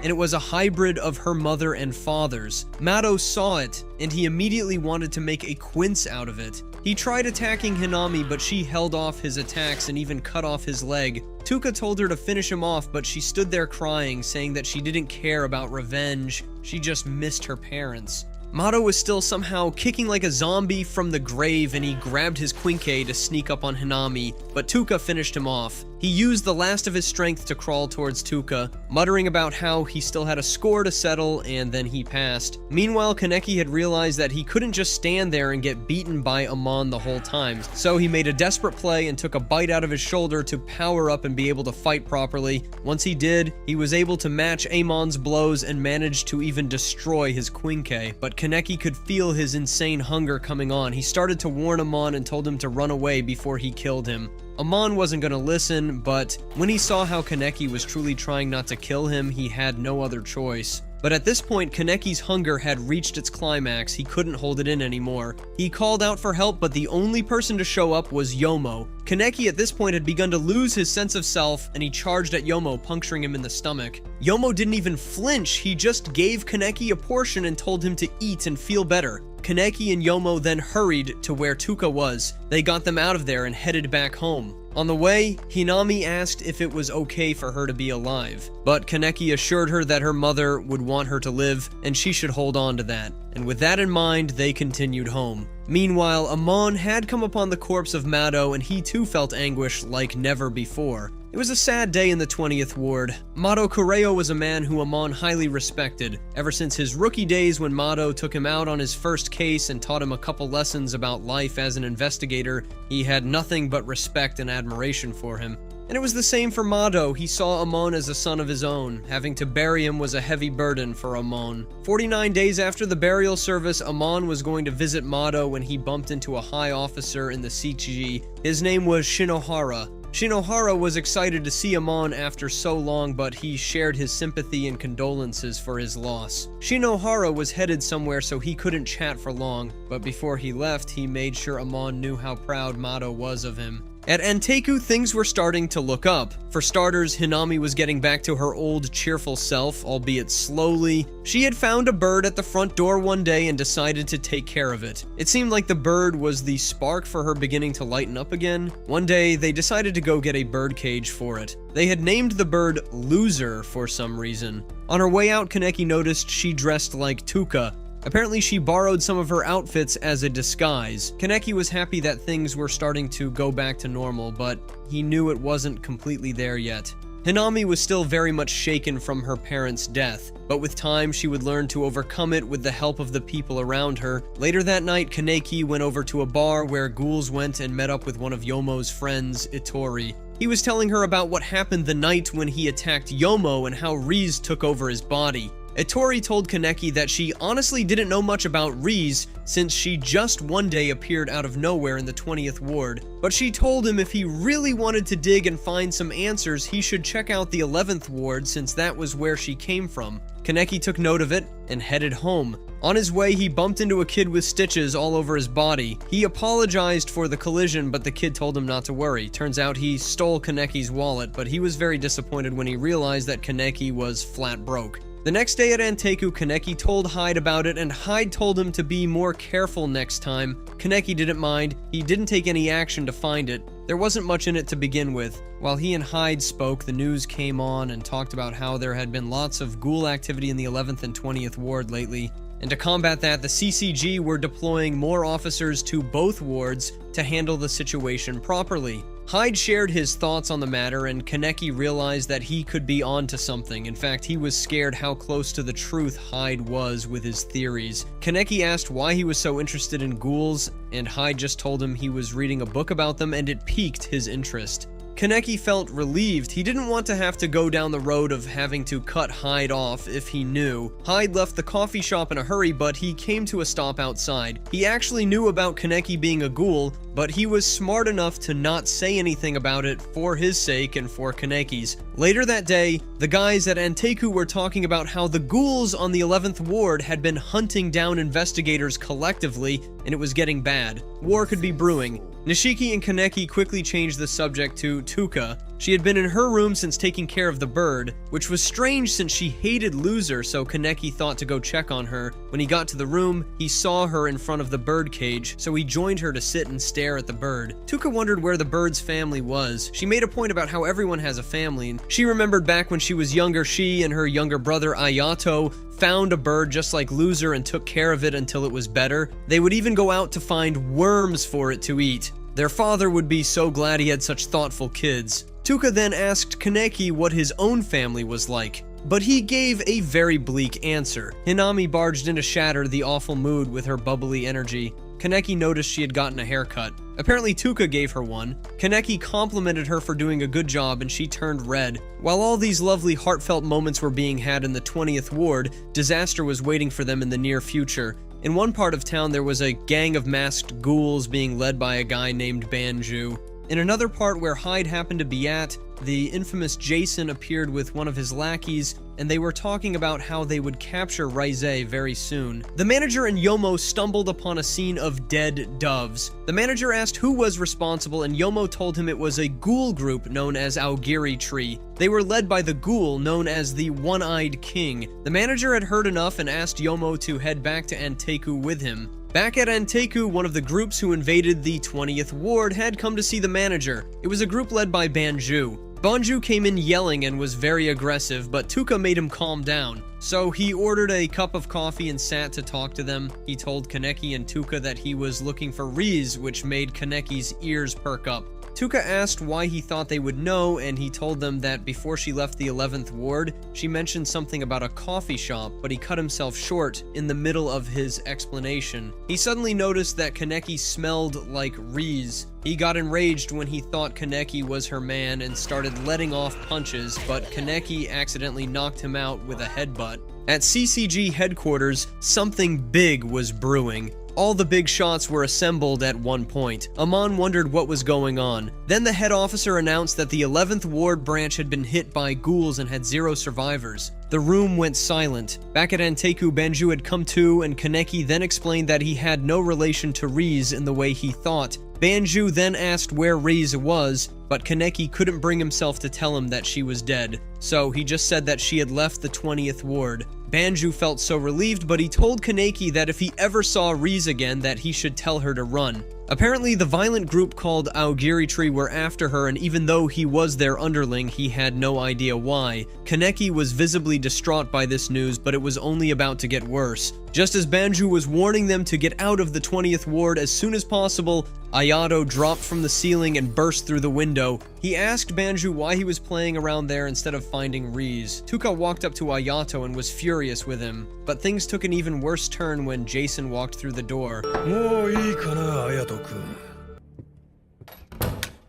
[SPEAKER 1] and it was a hybrid of her mother and father's. Mado saw it, and he immediately wanted to make a quince out of it. He tried attacking Hinami, but she held off his attacks and even cut off his leg. Tuka told her to finish him off, but she stood there crying, saying that she didn't care about revenge. She just missed her parents. Mado was still somehow kicking like a zombie from the grave, and he grabbed his Quinque to sneak up on Hinami, but Tuka finished him off. He used the last of his strength to crawl towards Tuka, muttering about how he still had a score to settle, and then he passed. Meanwhile, Kaneki had realized that he couldn't just stand there and get beaten by Amon the whole time, so he made a desperate play and took a bite out of his shoulder to power up and be able to fight properly. Once he did, he was able to match Amon's blows and managed to even destroy his Quinque, but Kaneki could feel his insane hunger coming on. He started to warn Amon and told him to run away before he killed him. Amon wasn't going to listen, but when he saw how Kaneki was truly trying not to kill him, he had no other choice. But at this point, Kaneki's hunger had reached its climax. He couldn't hold it in anymore. He called out for help, but the only person to show up was Yomo. Kaneki at this point had begun to lose his sense of self, and he charged at Yomo, puncturing him in the stomach. Yomo didn't even flinch. He just gave Kaneki a portion and told him to eat and feel better. Kaneki and Yomo then hurried to where Tuka was. They got them out of there and headed back home. On the way, Hinami asked if it was okay for her to be alive, but Kaneki assured her that her mother would want her to live, and she should hold on to that. And with that in mind, they continued home. Meanwhile, Amon had come upon the corpse of Mado, and he too felt anguish like never before. It was a sad day in the 20th Ward. Mado Koreo was a man who Amon highly respected. Ever since his rookie days when Mado took him out on his first case and taught him a couple lessons about life as an investigator, he had nothing but respect and admiration for him. And it was the same for Mado. He saw Amon as a son of his own. Having to bury him was a heavy burden for Amon. 49 days after the burial service, Amon was going to visit Mado when he bumped into a high officer in the Shichiji. His name was Shinohara. Shinohara was excited to see Amon after so long, but he shared his sympathy and condolences for his loss. Shinohara was headed somewhere, so he couldn't chat for long, but before he left, he made sure Amon knew how proud Mado was of him. At Anteiku, things were starting to look up. For starters, Hinami was getting back to her old cheerful self, albeit slowly. She had found a bird at the front door one day and decided to take care of it. It seemed like the bird was the spark for her beginning to lighten up again. One day, they decided to go get a bird cage for it. They had named the bird Loser for some reason. On her way out, Kaneki noticed she dressed like Tuka. Apparently, she borrowed some of her outfits as a disguise. Kaneki was happy that things were starting to go back to normal, but he knew it wasn't completely there yet. Hinami was still very much shaken from her parents' death, but with time she would learn to overcome it with the help of the people around her. Later that night, Kaneki went over to a bar where ghouls went and met up with one of Yomo's friends, Itori. He was telling her about what happened the night when he attacked Yomo and how Riz took over his body. Itori told Kaneki that she honestly didn't know much about Riz since she just one day appeared out of nowhere in the 20th ward, but she told him if he really wanted to dig and find some answers, he should check out the 11th ward since that was where she came from. Kaneki took note of it and headed home. On his way, he bumped into a kid with stitches all over his body. He apologized for the collision, but the kid told him not to worry. Turns out he stole Kaneki's wallet, but he was very disappointed when he realized that Kaneki was flat broke. The next day at Anteiku, Kaneki told Hyde about it, and Hyde told him to be more careful next time. Kaneki didn't mind. He didn't take any action to find it. There wasn't much in it to begin with. While he and Hyde spoke, the news came on and talked about how there had been lots of ghoul activity in the 11th and 20th ward lately. And to combat that, the CCG were deploying more officers to both wards to handle the situation properly. Hyde shared his thoughts on the matter, and Kaneki realized that he could be onto something. In fact, he was scared how close to the truth Hyde was with his theories. Kaneki asked why he was so interested in ghouls, and Hyde just told him he was reading a book about them, and it piqued his interest. Kaneki felt relieved. He didn't want to have to go down the road of having to cut Hyde off if he knew. Hyde left the coffee shop in a hurry, but he came to a stop outside. He actually knew about Kaneki being a ghoul, but he was smart enough to not say anything about it for his sake and for Kaneki's. Later that day, the guys at Anteiku were talking about how the ghouls on the 11th ward had been hunting down investigators collectively, and it was getting bad. War could be brewing. Nishiki and Kaneki quickly changed the subject to Tuka. She had been in her room since taking care of the bird, which was strange since she hated Loser, so Kaneki thought to go check on her. When he got to the room, he saw her in front of the bird cage, so he joined her to sit and stare at the bird. Tuka wondered where the bird's family was. She made a point about how everyone has a family, and she remembered back when she was younger, she and her younger brother Ayato found a bird just like Loser and took care of it until it was better. They would even go out to find worms for it to eat. Their father would be so glad he had such thoughtful kids. Tuka then asked Kaneki what his own family was like, but he gave a very bleak answer. Hinami barged in to shatter the awful mood with her bubbly energy. Kaneki noticed she had gotten a haircut. Apparently Tuka gave her one. Kaneki complimented her for doing a good job and she turned red. While all these lovely heartfelt moments were being had in the 20th ward, disaster was waiting for them in the near future. In one part of town there was a gang of masked ghouls being led by a guy named Banju. In another part where Hyde happened to be at, the infamous Jason appeared with one of his lackeys, and they were talking about how they would capture Raize very soon. The manager and Yomo stumbled upon a scene of dead doves. The manager asked who was responsible, and Yomo told him it was a ghoul group known as Aogiri Tree. They were led by the ghoul known as the One-Eyed King. The manager had heard enough and asked Yomo to head back to Anteiku with him. Back at Anteiku, one of the groups who invaded the 20th ward had come to see the manager. It was a group led by Banju. Banju came in yelling and was very aggressive, but Tuka made him calm down. So he ordered a cup of coffee and sat to talk to them. He told Kaneki and Tuka that he was looking for Riz, which made Kaneki's ears perk up. Tuka asked why he thought they would know, and he told them that before she left the 11th ward, she mentioned something about a coffee shop, but he cut himself short in the middle of his explanation. He suddenly noticed that Kaneki smelled like Riz. He got enraged when he thought Kaneki was her man and started letting off punches, but Kaneki accidentally knocked him out with a headbutt. At CCG headquarters, something big was brewing. All the big shots were assembled at one point. Amon wondered what was going on. Then the head officer announced that the 11th Ward branch had been hit by ghouls and had 0 survivors. The room went silent. Back at Anteku, Banju had come to, and Kaneki then explained that he had no relation to Riz in the way he thought. Banju then asked where Riz was, but Kaneki couldn't bring himself to tell him that she was dead, so he just said that she had left the 20th ward. Banju felt so relieved, but he told Kaneki that if he ever saw Riz again, that he should tell her to run. Apparently, the violent group called Aogiri Tree were after her, and even though he was their underling, he had no idea why. Kaneki was visibly distraught by this news, but it was only about to get worse. Just as Banju was warning them to get out of the 20th ward as soon as possible, Ayato dropped from the ceiling and burst through the window. He asked Banju why he was playing around there instead of finding Riz. Tuka walked up to Ayato and was furious with him, but things took an even worse turn when Jason walked through the door.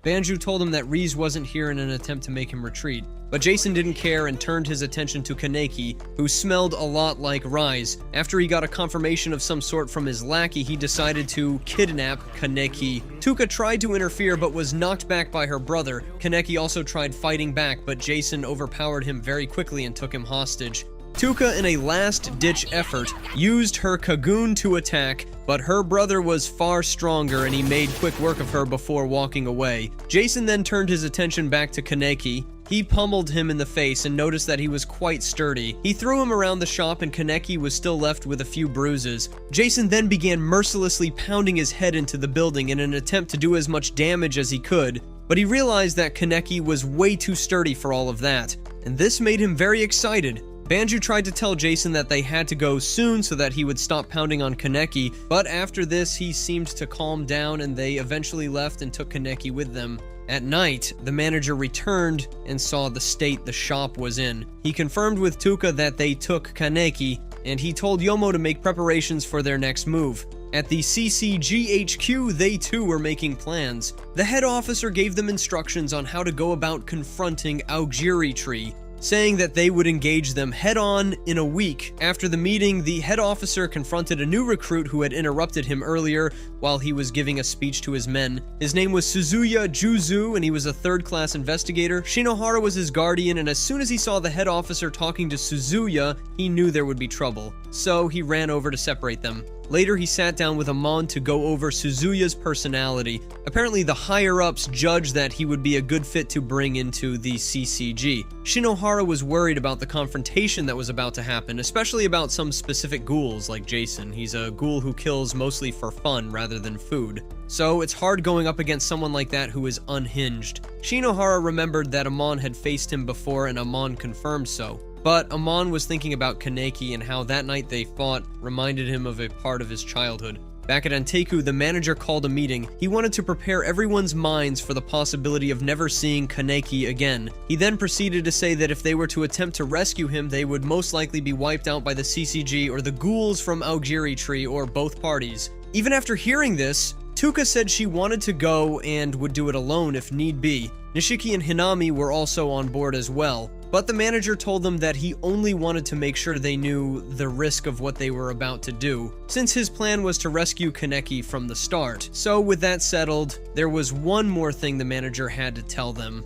[SPEAKER 1] Banju told him that Riz wasn't here in an attempt to make him retreat, but Jason didn't care and turned his attention to Kaneki, who smelled a lot like Riz. After he got a confirmation of some sort from his lackey, he decided to kidnap Kaneki. Tuka tried to interfere but was knocked back by her brother. Kaneki also tried fighting back, but Jason overpowered him very quickly and took him hostage. Tuka, in a last-ditch effort, used her Kagoon to attack, but her brother was far stronger and he made quick work of her before walking away. Jason then turned his attention back to Kaneki. He pummeled him in the face and noticed that he was quite sturdy. He threw him around the shop and Kaneki was still left with a few bruises. Jason then began mercilessly pounding his head into the building in an attempt to do as much damage as he could, but he realized that Kaneki was way too sturdy for all of that, and this made him very excited. Banju tried to tell Jason that they had to go soon so that he would stop pounding on Kaneki, but after this he seemed to calm down and they eventually left and took Kaneki with them. At night, the manager returned and saw the state the shop was in. He confirmed with Tuka that they took Kaneki, and he told Yomo to make preparations for their next move. At the CCG HQ, they too were making plans. The head officer gave them instructions on how to go about confronting Aogiri Tree, saying that they would engage them head-on in a week. After the meeting, the head officer confronted a new recruit who had interrupted him earlier while he was giving a speech to his men. His name was Suzuya Juzu, and he was a third-class investigator. Shinohara was his guardian, and as soon as he saw the head officer talking to Suzuya, he knew there would be trouble. So he ran over to separate them. Later, he sat down with Amon to go over Suzuya's personality. Apparently, the higher-ups judged that he would be a good fit to bring into the CCG. Shinohara was worried about the confrontation that was about to happen, especially about some specific ghouls like Jason. He's a ghoul who kills mostly for fun rather than food. So it's hard going up against someone like that who is unhinged. Shinohara remembered that Amon had faced him before and Amon confirmed so. But Amon was thinking about Kaneki and how that night they fought reminded him of a part of his childhood. Back at Anteku, the manager called a meeting. He wanted to prepare everyone's minds for the possibility of never seeing Kaneki again. He then proceeded to say that if they were to attempt to rescue him, they would most likely be wiped out by the CCG or the ghouls from Aogiri Tree or both parties. Even after hearing this, Tuka said she wanted to go and would do it alone if need be. Nishiki and Hinami were also on board as well. But the manager told them that he only wanted to make sure they knew the risk of what they were about to do, since his plan was to rescue Kaneki from the start. So with that settled, there was one more thing the manager had to tell them.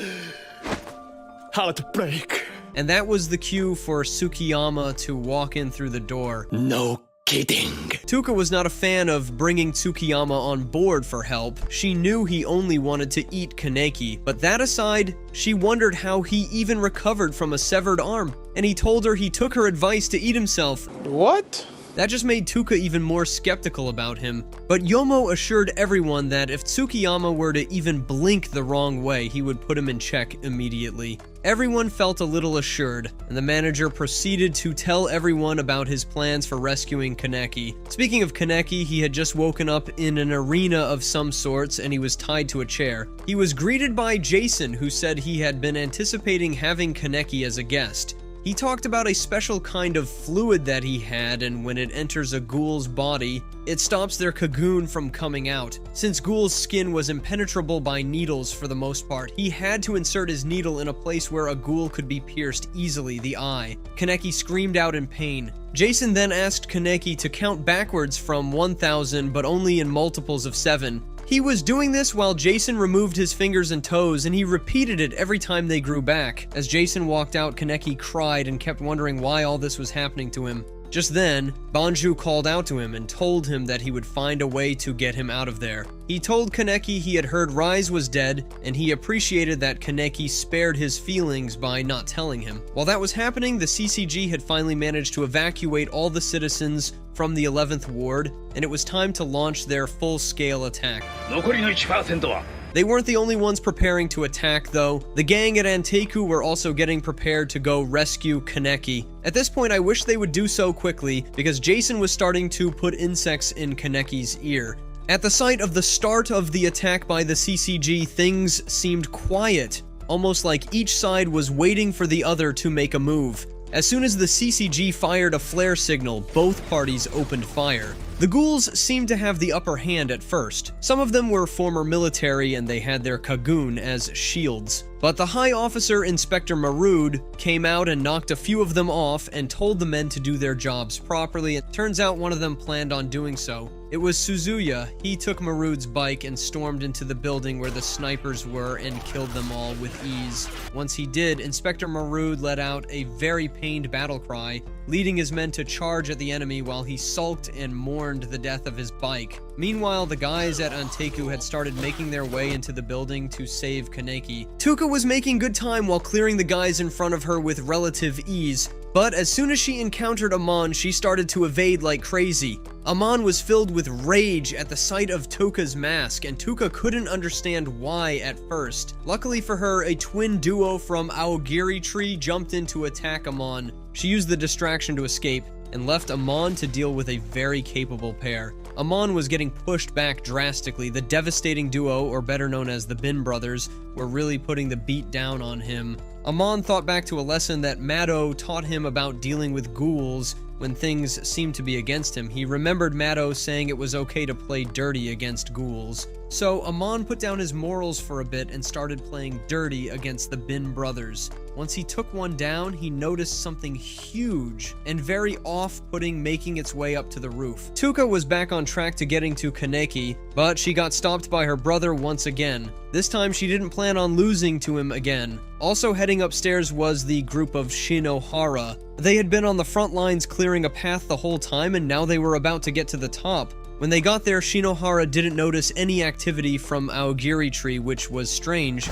[SPEAKER 4] Heartbreak.
[SPEAKER 1] And that was the cue for Tsukiyama to walk in through the door.
[SPEAKER 4] No kidding.
[SPEAKER 1] Tuka was not a fan of bringing Tsukiyama on board for help. She knew he only wanted to eat Kaneki, but that aside, she wondered how he even recovered from a severed arm, and he told her he took her advice to eat himself.
[SPEAKER 4] What?
[SPEAKER 1] That just made Tuka even more skeptical about him. But Yomo assured everyone that if Tsukiyama were to even blink the wrong way, he would put him in check immediately. Everyone felt a little assured, and the manager proceeded to tell everyone about his plans for rescuing Kaneki. Speaking of Kaneki, he had just woken up in an arena of some sorts and he was tied to a chair. He was greeted by Jason, who said he had been anticipating having Kaneki as a guest. He talked about a special kind of fluid that he had, and when it enters a ghoul's body, it stops their cocoon from coming out. Since Ghoul's skin was impenetrable by needles for the most part, he had to insert his needle in a place where a ghoul could be pierced easily, the eye. Kaneki screamed out in pain. Jason then asked Kaneki to count backwards from 1,000, but only in multiples of 7. He was doing this while Jason removed his fingers and toes, and he repeated it every time they grew back. As Jason walked out, Kaneki cried and kept wondering why all this was happening to him. Just then, Banju called out to him and told him that he would find a way to get him out of there. He told Kaneki he had heard Rise was dead, and he appreciated that Kaneki spared his feelings by not telling him. While that was happening, the CCG had finally managed to evacuate all the citizens from the 11th Ward, and it was time to launch their full-scale attack.
[SPEAKER 4] 残りの 1% は
[SPEAKER 1] They weren't the only ones preparing to attack, though. The gang at Anteiku were also getting prepared to go rescue Kaneki. At this point, I wish they would do so quickly, because Jason was starting to put insects in Kaneki's ear. At the sight of the start of the attack by the CCG, things seemed quiet, almost like each side was waiting for the other to make a move. As soon as the CCG fired a flare signal, both parties opened fire. The ghouls seemed to have the upper hand at first. Some of them were former military and they had their Kagun as shields. But the High Officer Inspector Marud came out and knocked a few of them off and told the men to do their jobs properly. It turns out one of them planned on doing so. It was Suzuya. He took Marud's bike and stormed into the building where the snipers were and killed them all with ease. Once he did, Inspector Marud let out a very pained battle cry, leading his men to charge at the enemy while he sulked and mourned the death of his bike. Meanwhile, the guys at Anteiku had started making their way into the building to save Kaneki. Tuka was making good time while clearing the guys in front of her with relative ease, but as soon as she encountered Amon, she started to evade like crazy. Amon was filled with rage at the sight of Tuka's mask, and Tuka couldn't understand why at first. Luckily for her, a twin duo from Aogiri Tree jumped in to attack Amon. She used the distraction to escape, and left Amon to deal with a very capable pair. Amon was getting pushed back drastically. The devastating duo, or better known as the Bin brothers, were really putting the beat down on him. Amon thought back to a lesson that Mado taught him about dealing with ghouls when things seemed to be against him. He remembered Mado saying it was okay to play dirty against ghouls. So Amon put down his morals for a bit and started playing dirty against the Bin brothers. Once he took one down, he noticed something huge and very off-putting making its way up to the roof. Tuka was back on track to getting to Kaneki, but she got stopped by her brother once again. This time she didn't plan on losing to him again. Also heading upstairs was the group of Shinohara. They had been on the front lines clearing a path the whole time, and now they were about to get to the top. When they got there, Shinohara didn't notice any activity from Aogiri Tree, which was strange.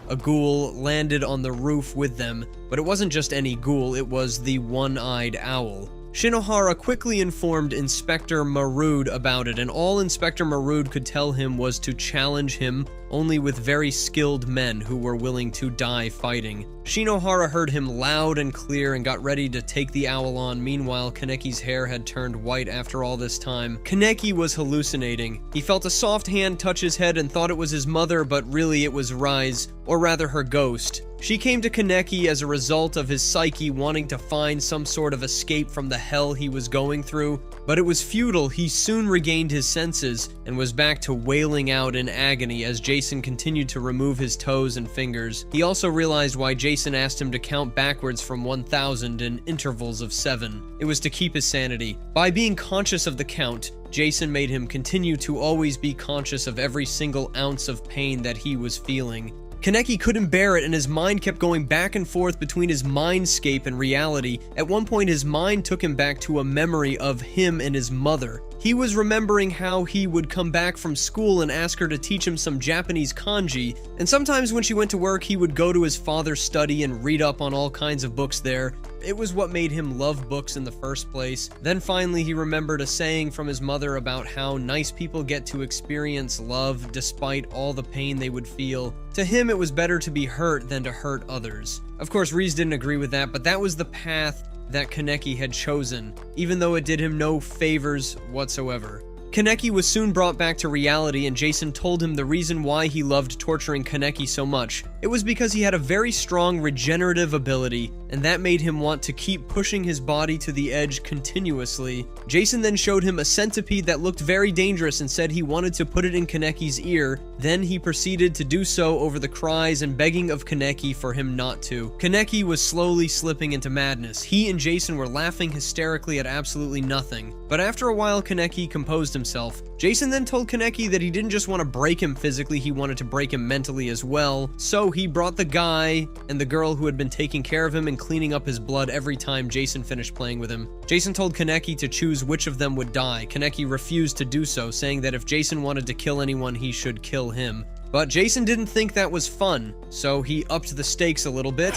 [SPEAKER 1] A ghoul landed on the roof with them, but it wasn't just any ghoul, it was the one-eyed owl. Shinohara quickly informed Inspector Marud about it, and all Inspector Marud could tell him was to challenge him only with very skilled men who were willing to die fighting. Shinohara heard him loud and clear and got ready to take the owl on. Meanwhile, Kaneki's hair had turned white after all this time. Kaneki was hallucinating. He felt a soft hand touch his head and thought it was his mother, but really it was Rise, or rather her ghost. She came to Kaneki as a result of his psyche wanting to find some sort of escape from the hell he was going through, but it was futile. He soon regained his senses and was back to wailing out in agony as Jason continued to remove his toes and fingers. He also realized why Jason asked him to count backwards from 1,000 in intervals of 7. It was to keep his sanity. By being conscious of the count, Jason made him continue to always be conscious of every single ounce of pain that he was feeling. Kaneki couldn't bear it, and his mind kept going back and forth between his mindscape and reality. At one point, his mind took him back to a memory of him and his mother. He was remembering how he would come back from school and ask her to teach him some Japanese kanji, and sometimes when she went to work, he would go to his father's study and read up on all kinds of books there. It was what made him love books in the first place. Then finally, he remembered a saying from his mother about how nice people get to experience love despite all the pain they would feel. To him, it was better to be hurt than to hurt others. Of course, Reese didn't agree with that, but that was the path that Kaneki had chosen, even though it did him no favors whatsoever. Kaneki was soon brought back to reality, and Jason told him the reason why he loved torturing Kaneki so much. It was because he had a very strong regenerative ability, and that made him want to keep pushing his body to the edge continuously. Jason then showed him a centipede that looked very dangerous and said he wanted to put it in Kaneki's ear. Then he proceeded to do so over the cries and begging of Kaneki for him not to. Kaneki was slowly slipping into madness. He and Jason were laughing hysterically at absolutely nothing. But after a while, Kaneki composed himself. Jason then told Kaneki that he didn't just want to break him physically, he wanted to break him mentally as well. So he brought the guy and the girl who had been taking care of him and cleaning up his blood every time Jason finished playing with him. Jason told Kaneki to choose which of them would die. Kaneki refused to do so, saying that if Jason wanted to kill anyone, he should kill him. But Jason didn't think that was fun, so he upped the stakes a little bit.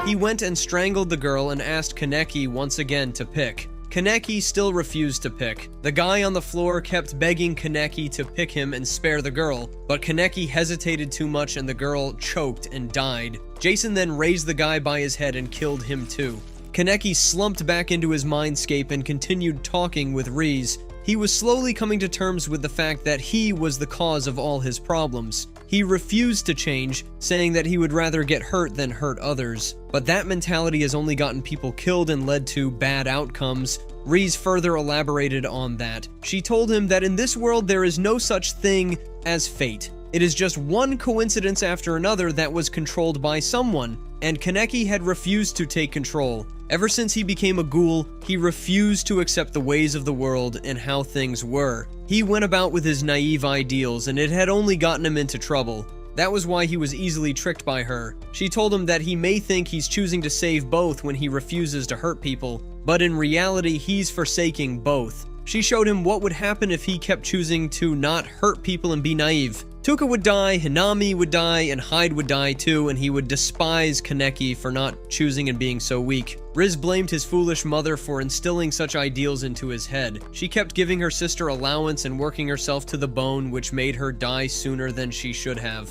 [SPEAKER 1] He went and strangled the girl and asked Kaneki once again to pick. Kaneki still refused to pick. The guy on the floor kept begging Kaneki to pick him and spare the girl, but Kaneki hesitated too much and the girl choked and died. Jason then raised the guy by his head and killed him too. Kaneki slumped back into his mindscape and continued talking with Reese. He was slowly coming to terms with the fact that he was the cause of all his problems. He refused to change, saying that he would rather get hurt than hurt others. But that mentality has only gotten people killed and led to bad outcomes. Reese further elaborated on that. She told him that in this world there is no such thing as fate. It is just one coincidence after another that was controlled by someone, and Kaneki had refused to take control. Ever since he became a ghoul, he refused to accept the ways of the world and how things were. He went about with his naive ideals, and it had only gotten him into trouble. That was why he was easily tricked by her. She told him that he may think he's choosing to save both when he refuses to hurt people, but in reality, he's forsaking both. She showed him what would happen if he kept choosing to not hurt people and be naive. Tuka would die, Hinami would die, and Hyde would die too, and he would despise Kaneki for not choosing and being so weak. Riz blamed his foolish mother for instilling such ideals into his head. She kept giving her sister allowance and working herself to the bone, which made her die sooner than she should have.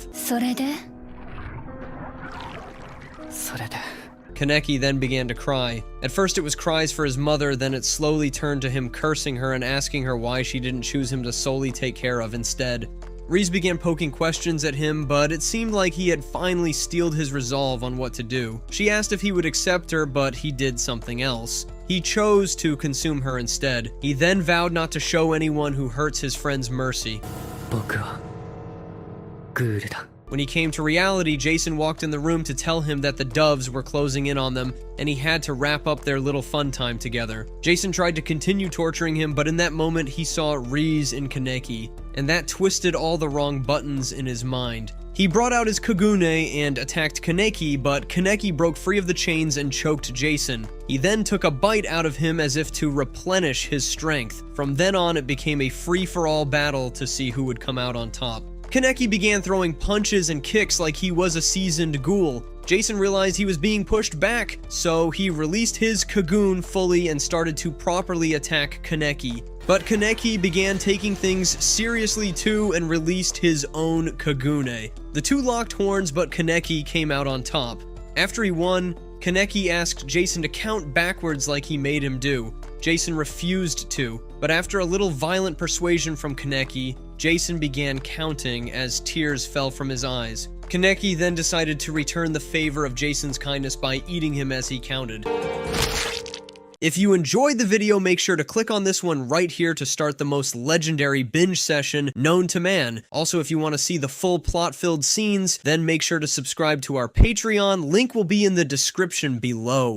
[SPEAKER 1] Kaneki then began to cry. At first it was cries for his mother, then it slowly turned to him cursing her and asking her why she didn't choose him to solely take care of instead. Reese began poking questions at him, but it seemed like he had finally steeled his resolve on what to do. She asked if he would accept her, but he did something else. He chose to consume her instead. He then vowed not to show anyone who hurts his friends mercy. When he came to reality, Jason walked in the room to tell him that the doves were closing in on them, and he had to wrap up their little fun time together. Jason tried to continue torturing him, but in that moment he saw Reese in Kaneki, and that twisted all the wrong buttons in his mind. He brought out his Kagune and attacked Kaneki, but Kaneki broke free of the chains and choked Jason. He then took a bite out of him as if to replenish his strength. From then on, it became a free-for-all battle to see who would come out on top. Kaneki began throwing punches and kicks like he was a seasoned ghoul. Jason realized he was being pushed back, so he released his Kagune fully and started to properly attack Kaneki. But Kaneki began taking things seriously too and released his own Kagune. The two locked horns, but Kaneki came out on top. After he won, Kaneki asked Jason to count backwards like he made him do. Jason refused to, but after a little violent persuasion from Kaneki, Jason began counting as tears fell from his eyes. Kaneki then decided to return the favor of Jason's kindness by eating him as he counted. If you enjoyed the video, make sure to click on this one right here to start the most legendary binge session known to man. Also, if you want to see the full plot-filled scenes, then make sure to subscribe to our Patreon. Link will be in the description below.